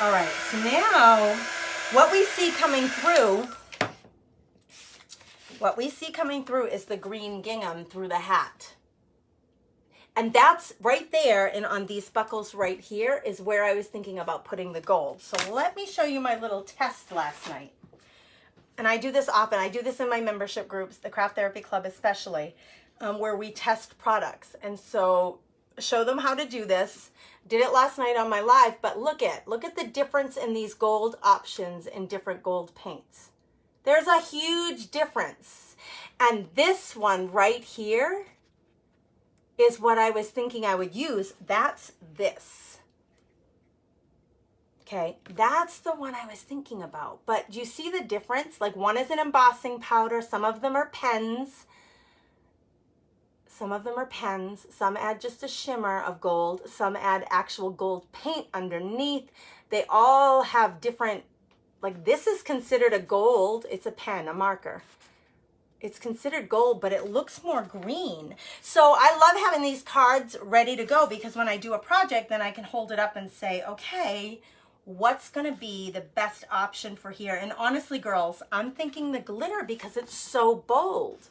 All right, so now what we see coming through is the green gingham through the hat. And that's right there, and on these buckles right here is where I was thinking about putting the gold. So let me show you my little test last night. And I do this often. I do this in my membership groups, the Craft Therapy Club especially, where we test products. And so show them how to do this. Did it last night on my live, but look at the difference in these gold options in different gold paints. There's a huge difference. And this one right here is what I was thinking I would use. That's this. Okay, that's the one I was thinking about. But do you see the difference? Like, one is an embossing powder. Some of them are pens. Some of them are pens. Some add just a shimmer of gold. Some add actual gold paint underneath. They all have different, like this is considered a gold. It's a pen, a marker. It's considered gold, but it looks more green. So I love having these cards ready to go because when I do a project, then I can hold it up and say, okay, what's gonna be the best option for here? And honestly, girls, I'm thinking the glitter because it's so bold.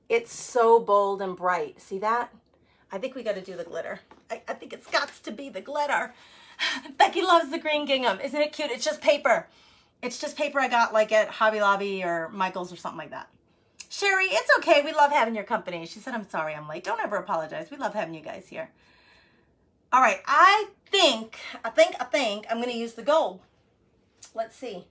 It's so bold and bright. See that? I think we gotta do the glitter. I think it's got to be the glitter. Becky loves the green gingham. Isn't it cute? It's just paper. It's just paper I got like at Hobby Lobby or Michael's or something like that. Sherry, it's okay. We love having your company. She said, I'm sorry I'm late. Don't ever apologize. We love having you guys here. All right, I think I'm going to use the gold. Let's see.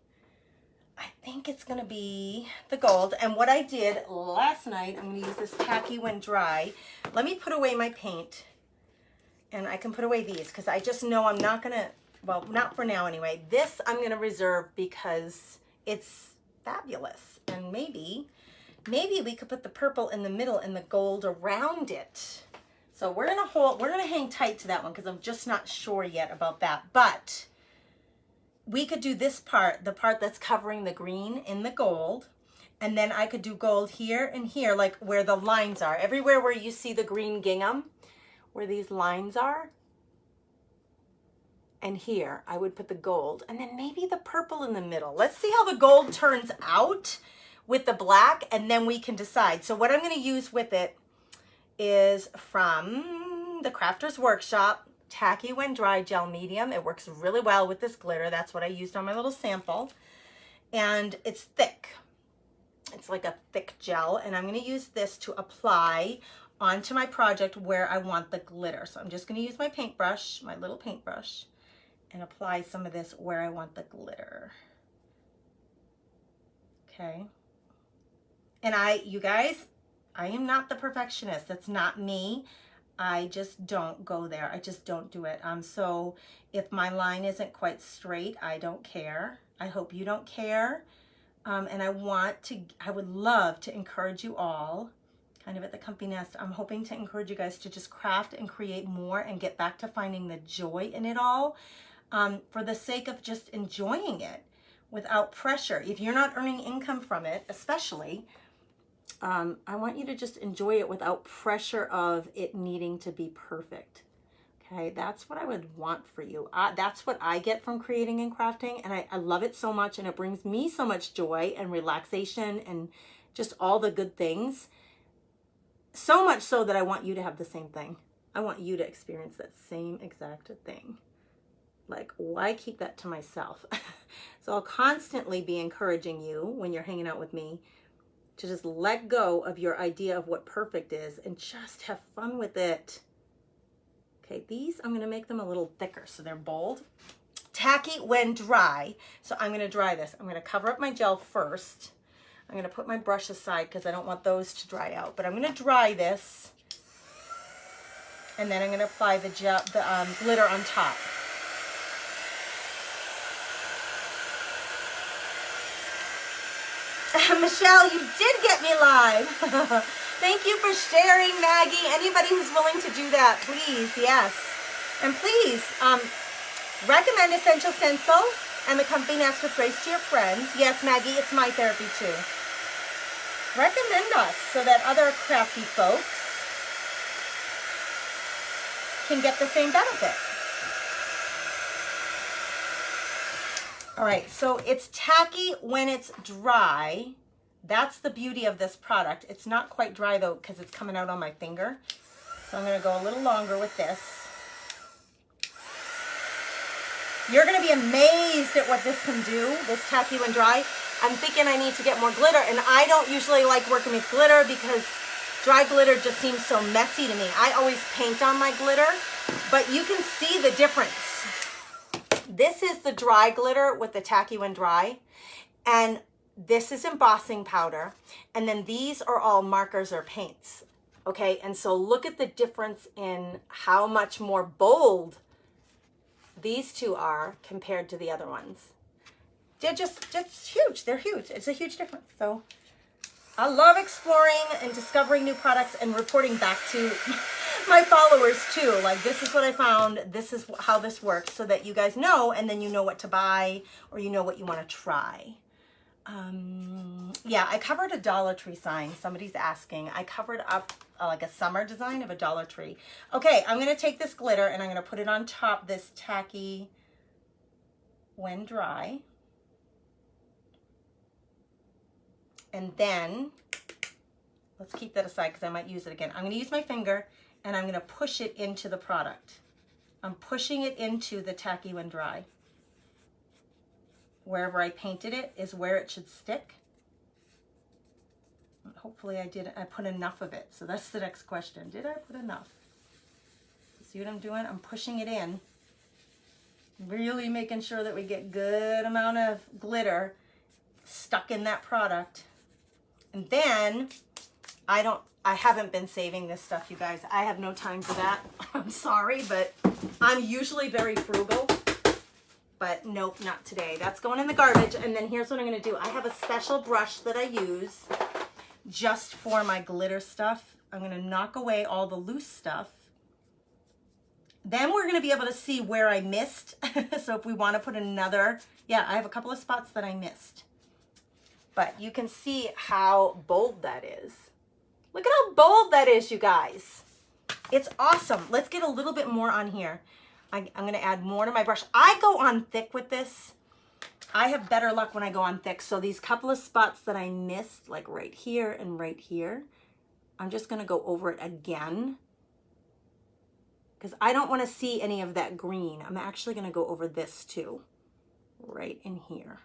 I think it's going to be the gold. And what I did last night, I'm going to use this tacky when dry. Let me put away my paint. And I can put away these because I just know I'm not going to, well, not for now anyway. This I'm going to reserve because it's fabulous. And maybe we could put the purple in the middle and the gold around it. So we're gonna hang tight to that one because I'm just not sure yet about that. But we could do this part, the part that's covering the green in the gold, and then I could do gold here and here, like where the lines are. Everywhere where you see the green gingham, where these lines are. And here, I would put the gold, and then maybe the purple in the middle. Let's see how the gold turns out with the black, and then we can decide. So what I'm going to use with it is from the Crafter's Workshop, Tacky When Dry Gel Medium. It works really well with this glitter. That's what I used on my little sample. And it's thick. It's like a thick gel, and I'm going to use this to apply onto my project where I want the glitter. So I'm just going to use my paintbrush, my little paintbrush, and apply some of this where I want the glitter. Okay. And you guys, I am not the perfectionist. That's not me. I just don't go there. I just don't do it. So if my line isn't quite straight, I don't care. I hope you don't care. And I would love to encourage you all, kind of at the Comfy Nest, I'm hoping to encourage you guys to just craft and create more and get back to finding the joy in it all, for the sake of just enjoying it without pressure. If you're not earning income from it, especially, I want you to just enjoy it without pressure of it needing to be perfect. Okay, that's what I would want for you. That's what I get from creating and crafting, and I love it so much, and it brings me so much joy and relaxation and just all the good things. So much so that I want you to have the same thing. I want you to experience that same exact thing. Like, why keep that to myself? So I'll constantly be encouraging you when you're hanging out with me to just let go of your idea of what perfect is and just have fun with it. Okay, these, I'm gonna make them a little thicker so they're bold. Tacky when dry. So I'm gonna dry this. I'm gonna cover up my gel first. I'm gonna put my brush aside because I don't want those to dry out, but I'm gonna dry this. And then I'm gonna apply the glitter on top. Michelle, you did get me live. Thank you for sharing, Maggie. Anybody who's willing to do that, please, yes. And please, recommend Essential Stencil and the Comfy Nest with Grace to your friends. Yes, Maggie, it's my therapy too. Recommend us so that other crafty folks can get the same benefit. All right, so it's tacky when it's dry. That's the beauty of this product. It's not quite dry though because it's coming out on my finger. So I'm gonna go a little longer with this. You're gonna be amazed at what this can do, this tacky when dry. I'm thinking I need to get more glitter, and I don't usually like working with glitter because dry glitter just seems so messy to me. I always paint on my glitter, but you can see the difference. This is the dry glitter with the tacky when dry, and this is embossing powder, and then these are all markers or paints. Okay, and so look at the difference in how much more bold these two are compared to the other ones. They're just huge. They're huge. It's a huge difference. So I love exploring and discovering new products and reporting back to my followers too. Like, this is what I found. This is how this works, so that you guys know, and then you know what to buy or you know what you want to try. Yeah, I covered a Dollar Tree sign. Somebody's asking. I covered up like a summer design of a Dollar Tree. Okay, I'm going to take this glitter and I'm going to put it on top this tacky when dry. And then, let's keep that aside because I might use it again. I'm going to use my finger and I'm going to push it into the product. I'm pushing it into the tacky when dry. Wherever I painted it is where it should stick. Hopefully I put enough of it. So that's the next question. Did I put enough? See what I'm doing? I'm pushing it in. Really making sure that we get good amount of glitter stuck in that product. And then I haven't been saving this stuff, you guys. I have no time for that. I'm sorry, but I'm usually very frugal. But nope, not today. That's going in the garbage. And then here's what I'm going to do. I have a special brush that I use just for my glitter stuff. I'm going to knock away all the loose stuff. Then we're going to be able to see where I missed. So if we want to put another, yeah, I have a couple of spots that I missed. But you can see how bold that is. Look at how bold that is, you guys. It's awesome. Let's get a little bit more on here. I'm going to add more to my brush. I go on thick with this. I have better luck when I go on thick. So these couple of spots that I missed, like right here and right here, I'm just going to go over it again because I don't want to see any of that green. I'm actually going to go over this too, right in here.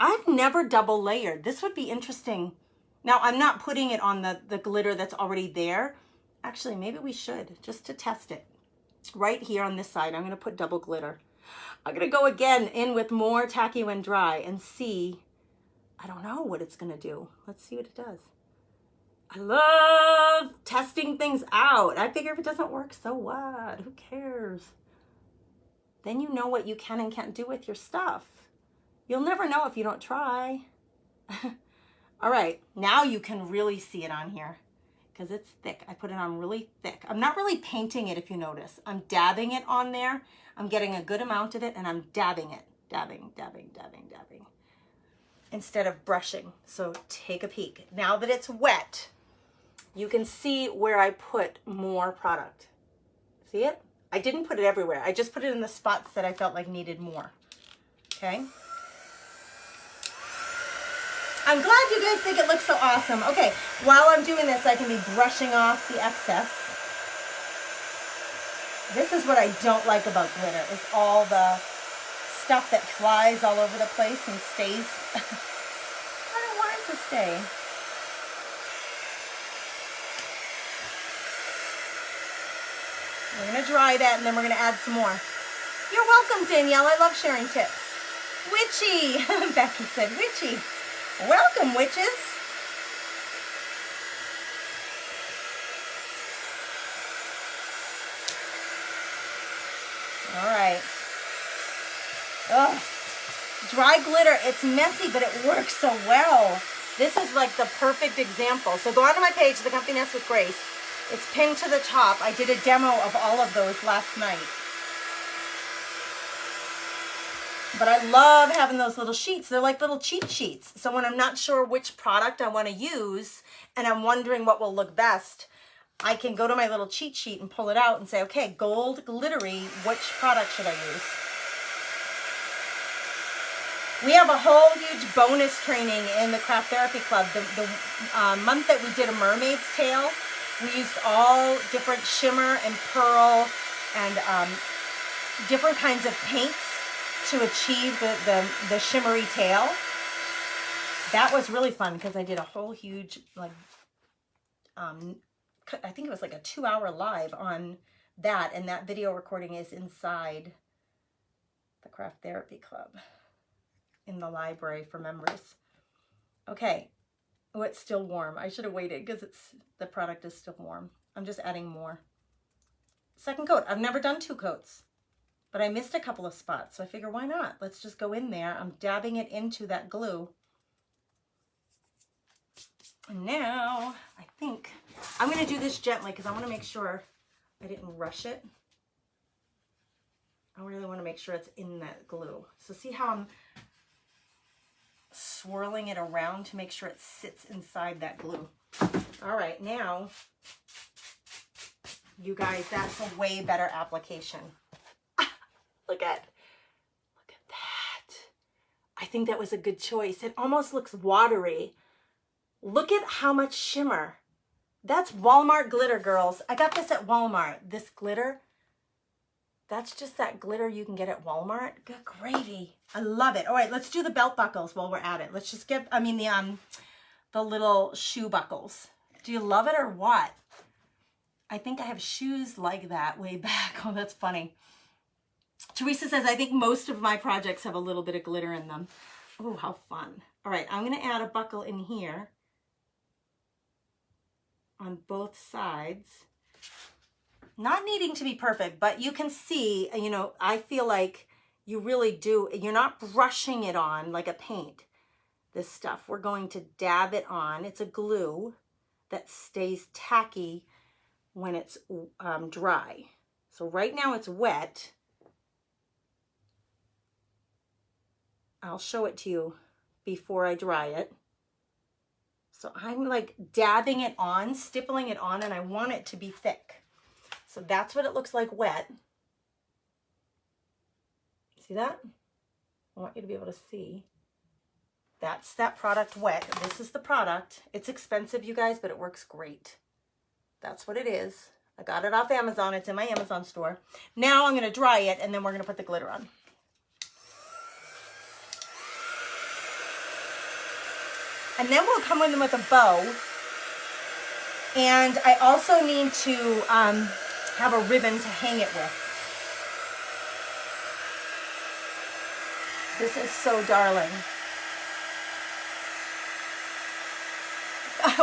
I've never double layered. This would be interesting. Now, I'm not putting it on the glitter that's already there. Actually, maybe we should, just to test it. Right here on this side, I'm going to put double glitter. I'm gonna go again in with more tacky when dry and see, I don't know what it's gonna do. Let's see what it does. I love testing things out. I figure if it doesn't work, so what? Who cares? Then you know what you can and can't do with your stuff. You'll never know if you don't try. All right, now you can really see it on here because it's thick. I put it on really thick. I'm not really painting it, if you notice. I'm dabbing it on there. I'm getting a good amount of it and I'm dabbing it. Dabbing, dabbing, dabbing, dabbing. Instead of brushing. So take a peek. Now that it's wet, you can see where I put more product. See it? I didn't put it everywhere. I just put it in the spots that I felt like needed more. Okay? I'm glad you guys think it looks so awesome. Okay, while I'm doing this, I can be brushing off the excess. This is what I don't like about glitter, is all the stuff that flies all over the place and stays. I don't want it to stay. We're going to dry that and then we're going to add some more. You're welcome, Danielle. I love sharing tips. Witchy. Becky said witchy. Welcome, witches. All right. Ugh. Dry glitter, it's messy, but it works so well. This is like the perfect example. So go onto my page, The Comfy Nest with Grace. It's pinned to the top. I did a demo of all of those last night. But I love having those little sheets. They're like little cheat sheets. So when I'm not sure which product I want to use and I'm wondering what will look best, I can go to my little cheat sheet and pull it out and say, okay, gold, glittery, which product should I use? We have a whole huge bonus training in the Craft Therapy Club. The month that we did a mermaid's tail, we used all different shimmer and pearl and different kinds of paints to achieve the shimmery tail. That was really fun because I did a whole huge, like, I think it was like a 2-hour live on that, and that video recording is inside the Craft Therapy Club in the library for members. Okay. Oh, it's still warm. I should have waited because the product is still warm. I'm just adding more. Second coat. I've never done 2 coats, but I missed a couple of spots, so I figure why not? Let's just go in there. I'm dabbing it into that glue. And now I think I'm going to do this gently because I want to make sure I didn't rush it. I really want to make sure it's in that glue. So see how I'm swirling it around to make sure it sits inside that glue. All right, now, you guys, that's a way better application. Look at that. I think that was a good choice. It almost looks watery. Look at how much shimmer. That's Walmart glitter, girls. I got this at Walmart. This glitter, that's just that glitter you can get at Walmart. Good gravy. I love it. All right, let's do the belt buckles while we're at it. Let's just get, the little shoe buckles. Do you love it or what? I think I have shoes like that way back. Oh, that's funny. Teresa says, I think most of my projects have a little bit of glitter in them. Oh, how fun. All right, I'm going to add a buckle in here on both sides. Not needing to be perfect, but you can see, you know, I feel like you really do, you're not brushing it on like a paint. This stuff, we're going to dab it on. It's a glue that stays tacky when it's dry. So right now it's wet. I'll show it to you before I dry it. So I'm like dabbing it on, stippling it on, and I want it to be thick. So that's what it looks like wet. See that? I want you to be able to see. That's that product wet. This is the product. It's expensive, you guys, but it works great. That's what it is. I got it off Amazon. It's in my Amazon store. Now I'm going to dry it, and then we're going to put the glitter on. And then we'll come in with a bow. And I also need to have a ribbon to hang it with. This is so darling.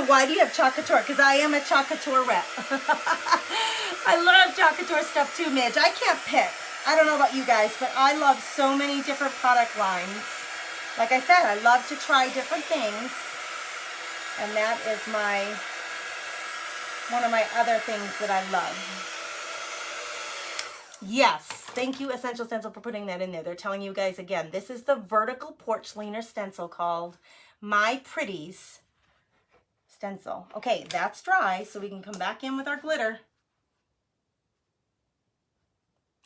Why do you have Choc Couture? Because I am a Choc Couture rep. I love Choc Couture stuff too, Midge. I can't pick. I don't know about you guys, but I love so many different product lines. Like I said, I love to try different things. And that is one of my other things that I love. Yes, thank you Essential Stencil for putting that in there. They're telling you guys again, this is the vertical porch leaner stencil called My Pretties stencil. Okay, that's dry, so we can come back in with our glitter.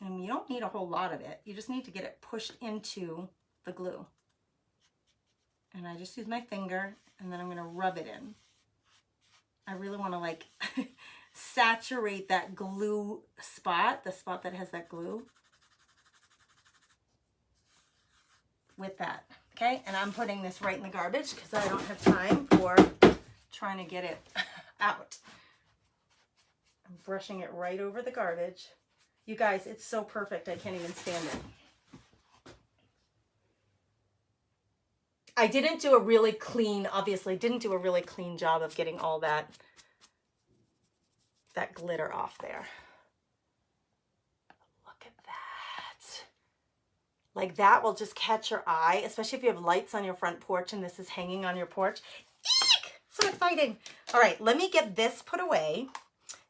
And you don't need a whole lot of it. You just need to get it pushed into the glue. And I just use my finger, and then I'm gonna rub it in. I really wanna like saturate that glue spot, the spot that has that glue, with that, okay? And I'm putting this right in the garbage because I don't have time for trying to get it out. I'm brushing it right over the garbage. You guys, it's so perfect, I can't even stand it. I didn't do a really clean, obviously, didn't do a really clean job of getting all that glitter off there. Look at that. Like that will just catch your eye, especially if you have lights on your front porch and this is hanging on your porch. Eek! So exciting. All right, let me get this put away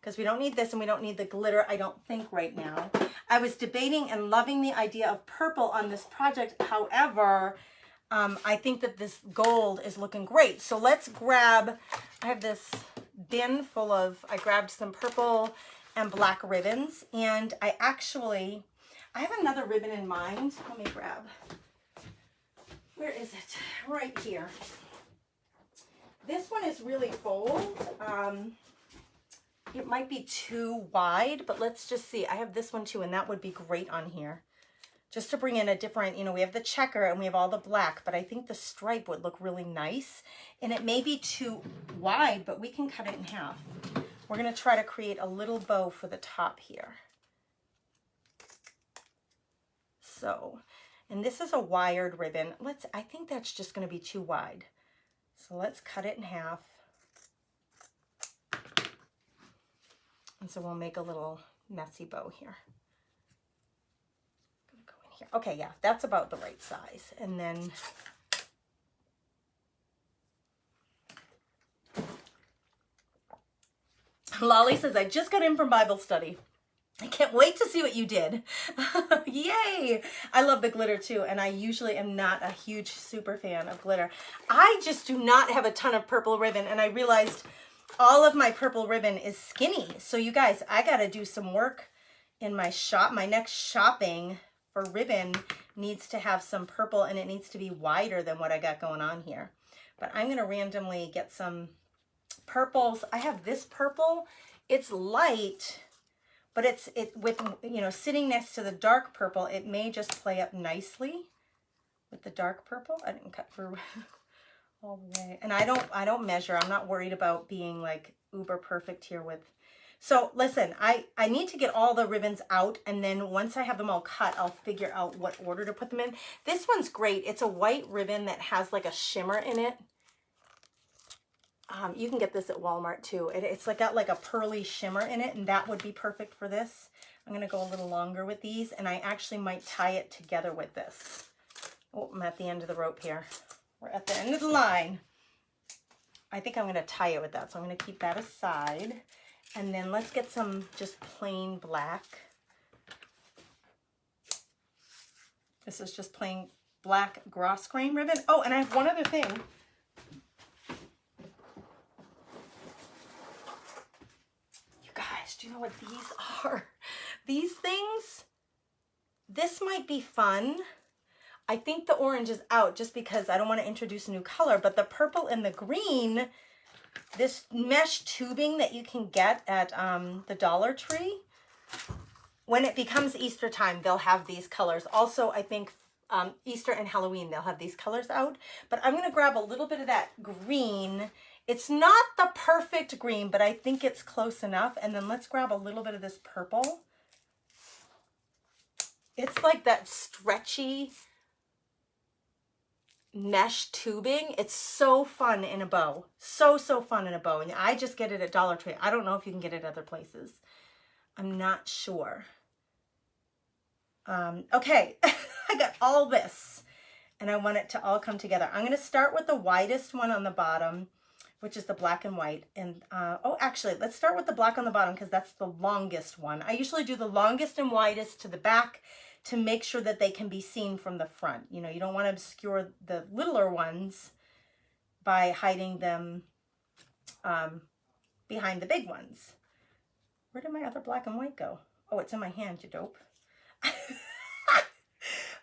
because we don't need this and we don't need the glitter, I don't think, right now. I was debating and loving the idea of purple on this project. However, I think that this gold is looking great. So let's grab, I have this bin full of, I grabbed some purple and black ribbons, and I have another ribbon in mind. Let me grab, where is it? Right here. This one is really bold. It might be too wide, but let's just see. I have this one too, and that would be great on here. Just to bring in a different, we have the checker and we have all the black, but I think the stripe would look really nice. And it may be too wide, but we can cut it in half. We're gonna try to create a little bow for the top here. So, and this is a wired ribbon. I think that's just gonna be too wide. So let's cut it in half. And so we'll make a little messy bow here. Okay, yeah, that's about the right size. And then Lolly says, I just got in from Bible study. I can't wait to see what you did. Yay! I love the glitter too, and I usually am not a huge super fan of glitter. I just do not have a ton of purple ribbon, and I realized all of my purple ribbon is skinny. So you guys, I gotta do some work in my shop. My next shopping for ribbon needs to have some purple, and it needs to be wider than what I got going on here. But I'm gonna randomly get some purples. I have this purple. It's light, but it's with, sitting next to the dark purple, it may just play up nicely with the dark purple. I didn't cut through all the way. And I don't measure. I'm not worried about being like uber perfect here with. So listen, I need to get all the ribbons out, and then once I have them all cut, I'll figure out what order to put them in. This one's great. It's a white ribbon that has like a shimmer in it. You can get this at Walmart too. It's like got like a pearly shimmer in it, and that would be perfect for this. I'm gonna go a little longer with these, and I actually might tie it together with this. Oh, I'm at the end of the rope here. We're at the end of the line. I think I'm gonna tie it with that, so I'm gonna keep that aside. And then let's get some just plain black. This is just plain black gross grain ribbon. Oh, and I have one other thing. You guys, do you know what these are? These things, this might be fun. I think the orange is out just because I don't want to introduce a new color, but the purple and the green, this mesh tubing that you can get at the Dollar Tree, when it becomes Easter time, they'll have these colors. Also, I think Easter and Halloween, they'll have these colors out. But I'm going to grab a little bit of that green. It's not the perfect green, but I think it's close enough. And then let's grab a little bit of this purple. It's like that stretchy mesh tubing. It's so fun in a bow. So fun in a bow. And I just get it at Dollar Tree. I don't know if you can get it other places. I'm not sure. Okay, I got all this and I want it to all come together. I'm going to start with the widest one on the bottom, which is the black and white. And oh, actually, let's start with the black on the bottom because that's the longest one. I usually do the longest and widest to the back to make sure that they can be seen from the front. You know, you don't want to obscure the littler ones by hiding them behind the big ones. Where did my other black and white go? Oh, it's in my hand, you dope.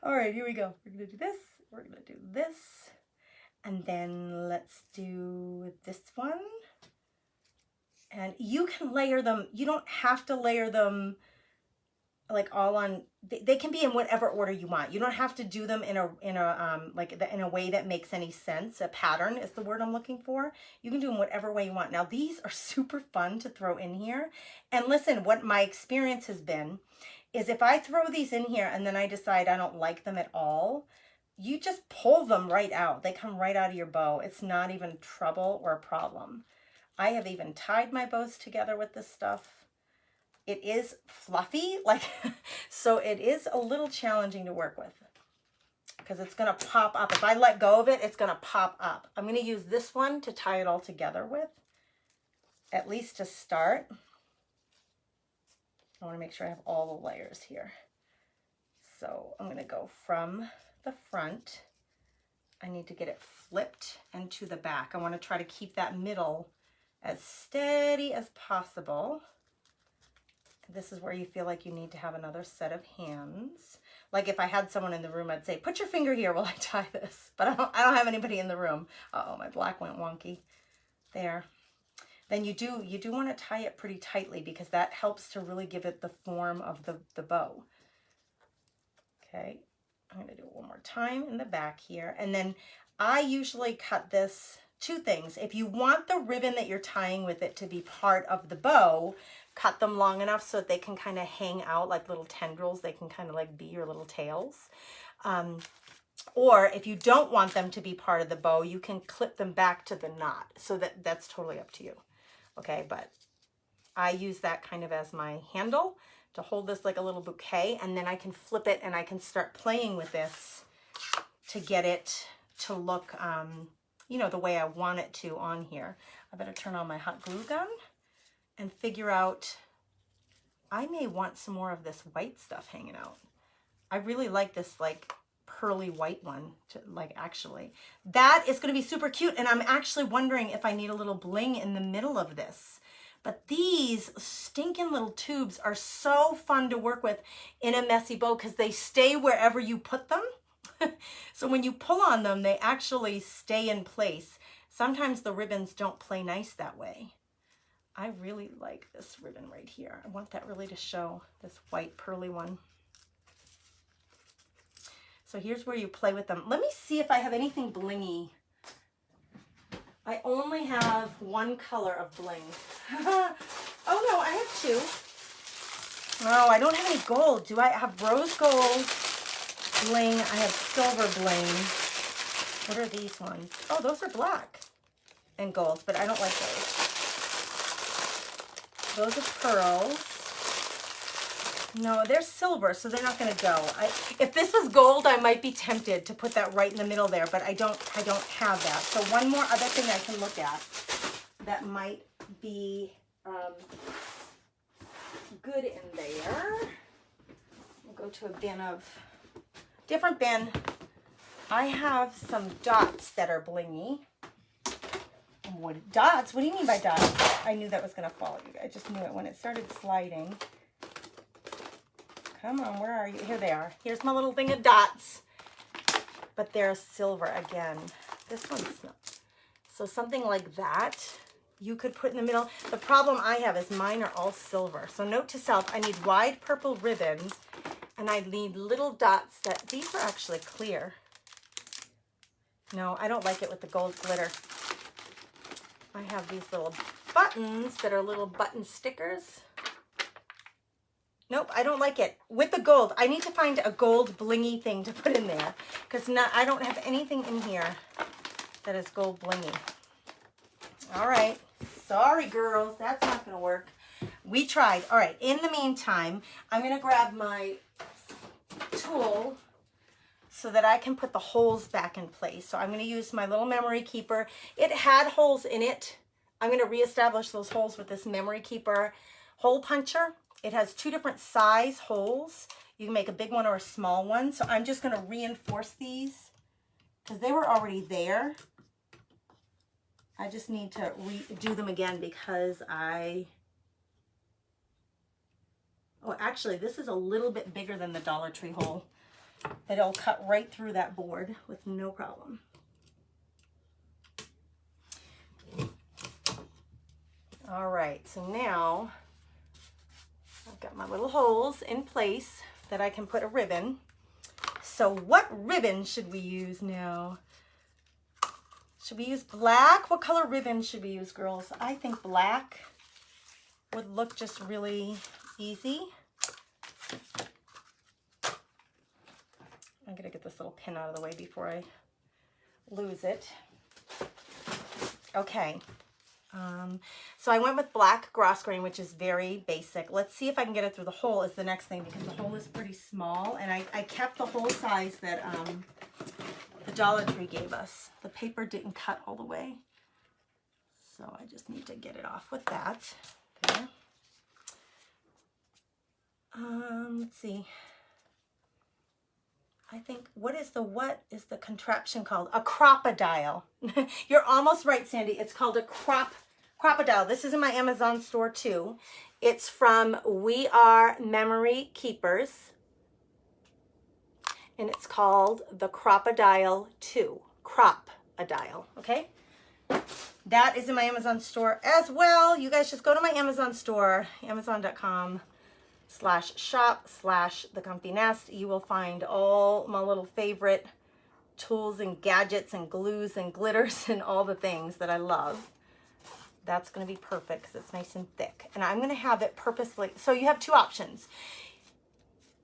All right, here we go. We're going to do this. We're going to do this. And then let's do this one. And you can layer them. You don't have to layer them like all on. They can be in whatever order you want. You don't have to do them in a way that makes any sense. A pattern is the word I'm looking for. You can do them whatever way you want. Now these are super fun to throw in here. And listen, what my experience has been is if I throw these in here and then I decide I don't like them at all, you just pull them right out. They come right out of your bow. It's not even trouble or a problem. I have even tied my bows together with this stuff. It is fluffy, so it is a little challenging to work with because it's going to pop up. If I let go of it, it's going to pop up. I'm going to use this one to tie it all together with, at least to start. I want to make sure I have all the layers here. So I'm going to go from the front. I need to get it flipped and to the back. I want to try to keep that middle as steady as possible. This is where you feel like you need to have another set of hands. Like if I had someone in the room, I'd say, put your finger here while I tie this. But I don't have anybody in the room. Uh-oh, my black went wonky. There. Then you do want to tie it pretty tightly because that helps to really give it the form of the bow. Okay, I'm going to do it one more time in the back here. And then I usually cut this, two things. If you want the ribbon that you're tying with it to be part of the bow, cut them long enough so that they can kind of hang out like little tendrils. They can kind of like be your little tails. Or if you don't want them to be part of the bow, you can clip them back to the knot. So that's totally up to you. Okay, but I use that kind of as my handle to hold this like a little bouquet, and then I can flip it and I can start playing with this to get it to look, you know, the way I want it to on here. I better turn on my hot glue gun and figure out, I may want some more of this white stuff hanging out. I really like this like pearly white one to actually. That is going to be super cute, and I'm actually wondering if I need a little bling in the middle of this. But these stinking little tubes are so fun to work with in a messy bow because they stay wherever you put them. So when you pull on them, they actually stay in place. Sometimes the ribbons don't play nice that way. I really like this ribbon right here. I want that really to show, this white pearly one. So here's where you play with them. Let me see if I have anything blingy. I only have one color of bling. Oh no, I have two. No, I don't have any gold. Do I have rose gold bling? I have silver bling. What are these ones? Oh, those are black and gold, but I don't like those. Those are pearls. No, they're silver, so they're not going to go. If this was gold, I might be tempted to put that right in the middle there, but I don't have that. So one more other thing I can look at that might be good in there. We'll go to a bin of, different bin. I have some dots that are blingy. What dots? What do you mean by dots? I knew that was going to fall. I just knew it when it started sliding. Come on, where are you? Here they are. Here's my little thing of dots. But they're silver again. This one's not. So something like that you could put in the middle. The problem I have is mine are all silver. So note to self, I need wide purple ribbons and I need little dots that, these are actually clear. No, I don't like it with the gold glitter. I have these little buttons that are little button stickers. Nope, I don't like it. With the gold, I need to find a gold blingy thing to put in there because I don't have anything in here that is gold blingy. All right, sorry girls, that's not gonna work. We tried. All right, in the meantime, I'm gonna grab my tool so that I can put the holes back in place. So I'm gonna use my little memory keeper. It had holes in it. I'm gonna reestablish those holes with this memory keeper hole puncher. It has 2 different size holes. You can make a big one or a small one. So I'm just gonna reinforce these because they were already there. I just need to redo them again because oh, actually this is a little bit bigger than the Dollar Tree hole. It'll cut right through that board with no problem. All right, so now I've got my little holes in place that I can put a ribbon. So what ribbon should we use now? Should we use black? What color ribbon should we use, girls? I think black would look just really easy. I'm gonna get this little pin out of the way before I lose it. Okay. So I went with black grosgrain, which is very basic. Let's see if I can get it through the hole is the next thing because the hole is pretty small and I kept the hole size that the Dollar Tree gave us. The paper didn't cut all the way. So I just need to get it off with that. There. Let's see. I think, what is the contraption called? A crocodile. You're almost right, Sandy. It's called a crocodile. This is in my Amazon store too. It's from We Are Memory Keepers. And it's called the Crocodile 2. Crop-a-dial, okay? That is in my Amazon store as well. You guys just go to my Amazon store, amazon.com/shop/TheComfyNest. You will find all my little favorite tools and gadgets and glues and glitters and all the things that I love. That's going to be perfect because it's nice and thick. And I'm going to have it purposely. So you have 2 options.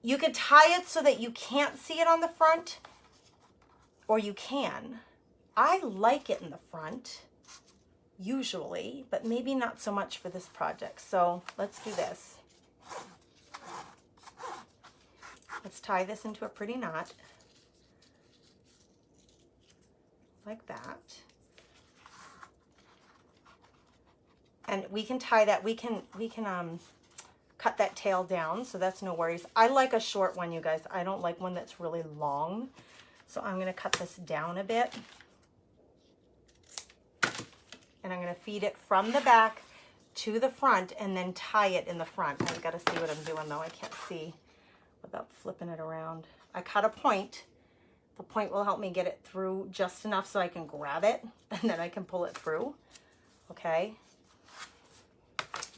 You could tie it so that you can't see it on the front, or you can. I like it in the front, usually, but maybe not so much for this project. So let's do this. Let's tie this into a pretty knot, like that. And we can tie that, we can cut that tail down, so that's no worries. I like a short one, you guys. I don't like one that's really long. So I'm gonna cut this down a bit. And I'm gonna feed it from the back to the front and then tie it in the front. I've gotta see what I'm doing though. I can't see without flipping it around. I cut a point. The point will help me get it through just enough so I can grab it and then I can pull it through. Okay.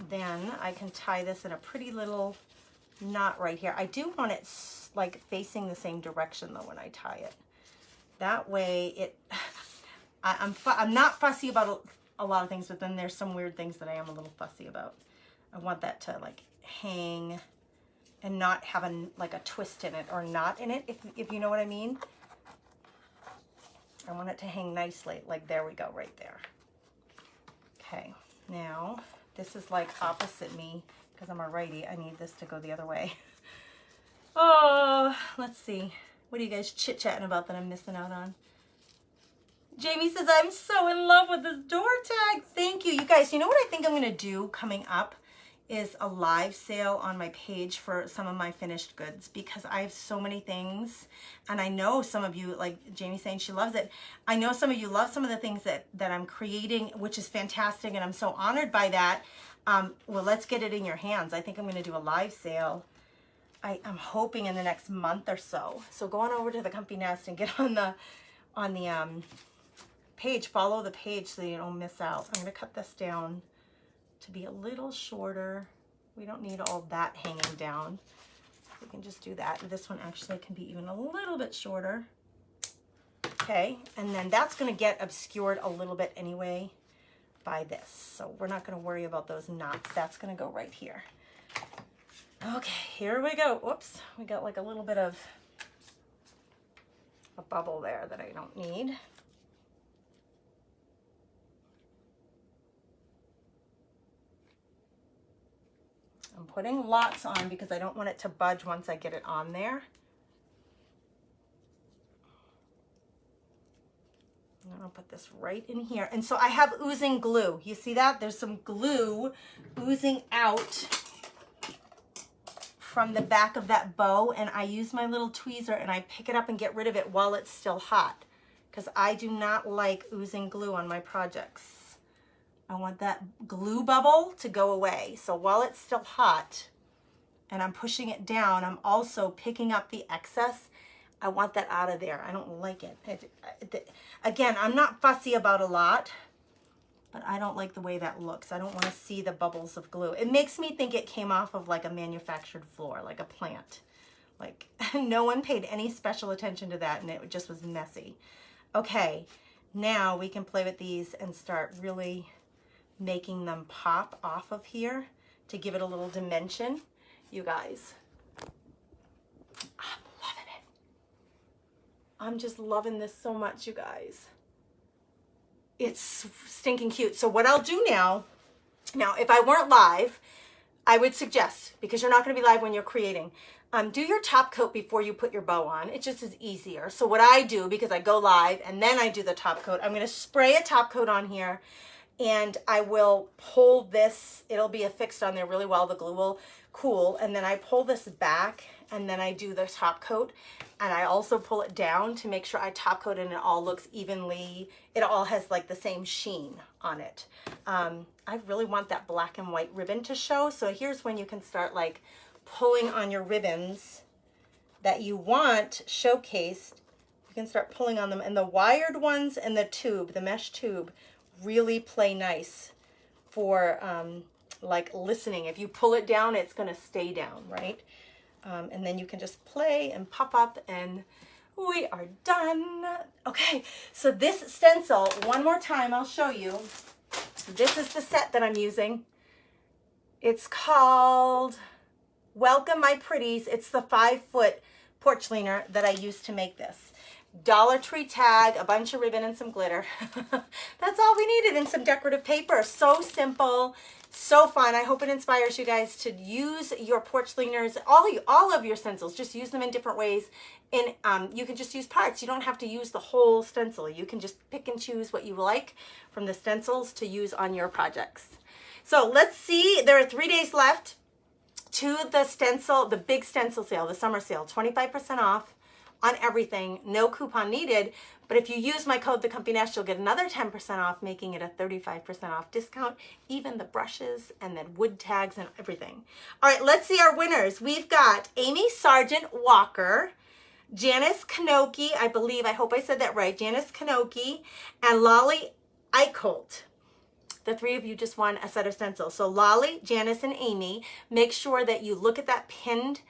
Then I can tie this in a pretty little knot right here. I do want it like facing the same direction though when I tie it. That way it, I'm not fussy about a lot of things, but then there's some weird things that I am a little fussy about. I want that to like hang and not have like a twist in it or knot in it, if you know what I mean. I want it to hang nicely, like there we go, right there. Okay, now this is like opposite me because I'm a righty. I need this to go the other way. Oh, let's see. What are you guys chit-chatting about that I'm missing out on? Jamie says, I'm so in love with this door tag. Thank you. You guys, you know what I think I'm going to do coming up is a live sale on my page for some of my finished goods because I have so many things. And I know some of you, like Jamie saying she loves it. I know some of you love some of the things that I'm creating, which is fantastic. And I'm so honored by that. Well, let's get it in your hands. I think I'm going to do a live sale. I'm hoping in the next month or so. So go on over to the Comfy Nest and get on the page. Follow the page so you don't miss out. I'm going to cut this down to be a little shorter. We don't need all that hanging down. We can just do that. This one actually can be even a little bit shorter. Okay, and then that's going to get obscured a little bit anyway by this. So we're not going to worry about those knots. That's going to go right here. Okay, here we go. Whoops, we got like a little bit of a bubble there that I don't need. I'm putting lots on because I don't want it to budge once I get it on there. And I'll put this right in here. And so I have oozing glue. You see that? There's some glue oozing out from the back of that bow, and I use my little tweezer and I pick it up and get rid of it while it's still hot, because I do not like oozing glue on my projects. I want that glue bubble to go away. So while it's still hot and I'm pushing it down, I'm also picking up the excess. I want that out of there. I don't like it. Again, I'm not fussy about a lot, but I don't like the way that looks. I don't want to see the bubbles of glue. It makes me think it came off of like a manufactured floor, like a plant. Like no one paid any special attention to that, and it just was messy. Okay, now we can play with these and start really making them pop off of here to give it a little dimension. You guys, I'm loving it. I'm just loving this so much, you guys. It's stinking cute. So what I'll do now if I weren't live, I would suggest, because you're not going to be live when you're creating, do your top coat before you put your bow on. It just is easier. So what I do, because I go live and then I do the top coat, I'm going to spray a top coat on here, and I will pull this. It'll be affixed on there really well. The glue will cool, and then I pull this back, and then I do the top coat, and I also pull it down to make sure I top coat and it all looks evenly. It all has like the same sheen on it. I really want that black and white ribbon to show. So here's when you can start like pulling on your ribbons that you want showcased. You can start pulling on them, and the wired ones and the tube, the mesh tube, really play nice for like listening. If you pull it down, it's going to stay down, right? And then you can just play and pop up, and we are done. Okay, so this stencil, one more time, I'll show you. This is the set that I'm using. It's called Welcome My Pretties. It's the 5-foot porch leaner that I used to make this. Dollar Tree tag, a bunch of ribbon, and some glitter. That's all we needed, and some decorative paper. So simple, so fun. I hope it inspires you guys to use your porch leaners, all of your stencils. Just use them in different ways. And you can just use parts. You don't have to use the whole stencil. You can just pick and choose what you like from the stencils to use on your projects. So let's see. There are 3 days left to the stencil, the big stencil sale, the summer sale, 25% off on everything, no coupon needed. But if you use my code THECOMFYNEST, you'll get another 10% off, making it a 35% off discount, even the brushes and then wood tags and everything. All right, let's see our winners. We've got Amy Sargent Walker, Janice Kanoki, I hope I said that right, Janice Kanoki, and Lolly Eichholt. The 3 of you just won a set of stencils. So Lolly, Janice, and Amy, make sure that you look at that pinned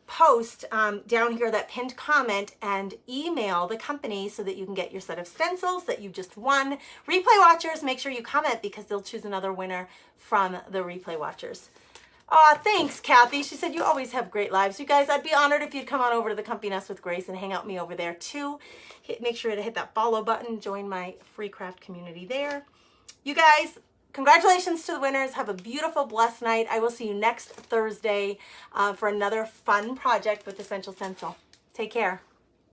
post down here, that pinned comment, and email the company so that you can get your set of stencils that you just won. Replay watchers, make sure you comment, because they'll choose another winner from the replay watchers. Thanks, Kathy. She said, you always have great lives. You guys, I'd be honored if you'd come on over to the Comfy Nest with Grace and hang out with me over there too. Make sure to hit that follow button, join my free craft community there. You guys, congratulations to the winners. Have a beautiful, blessed night. I will see you next Thursday for another fun project with Essential Stencil. Take care.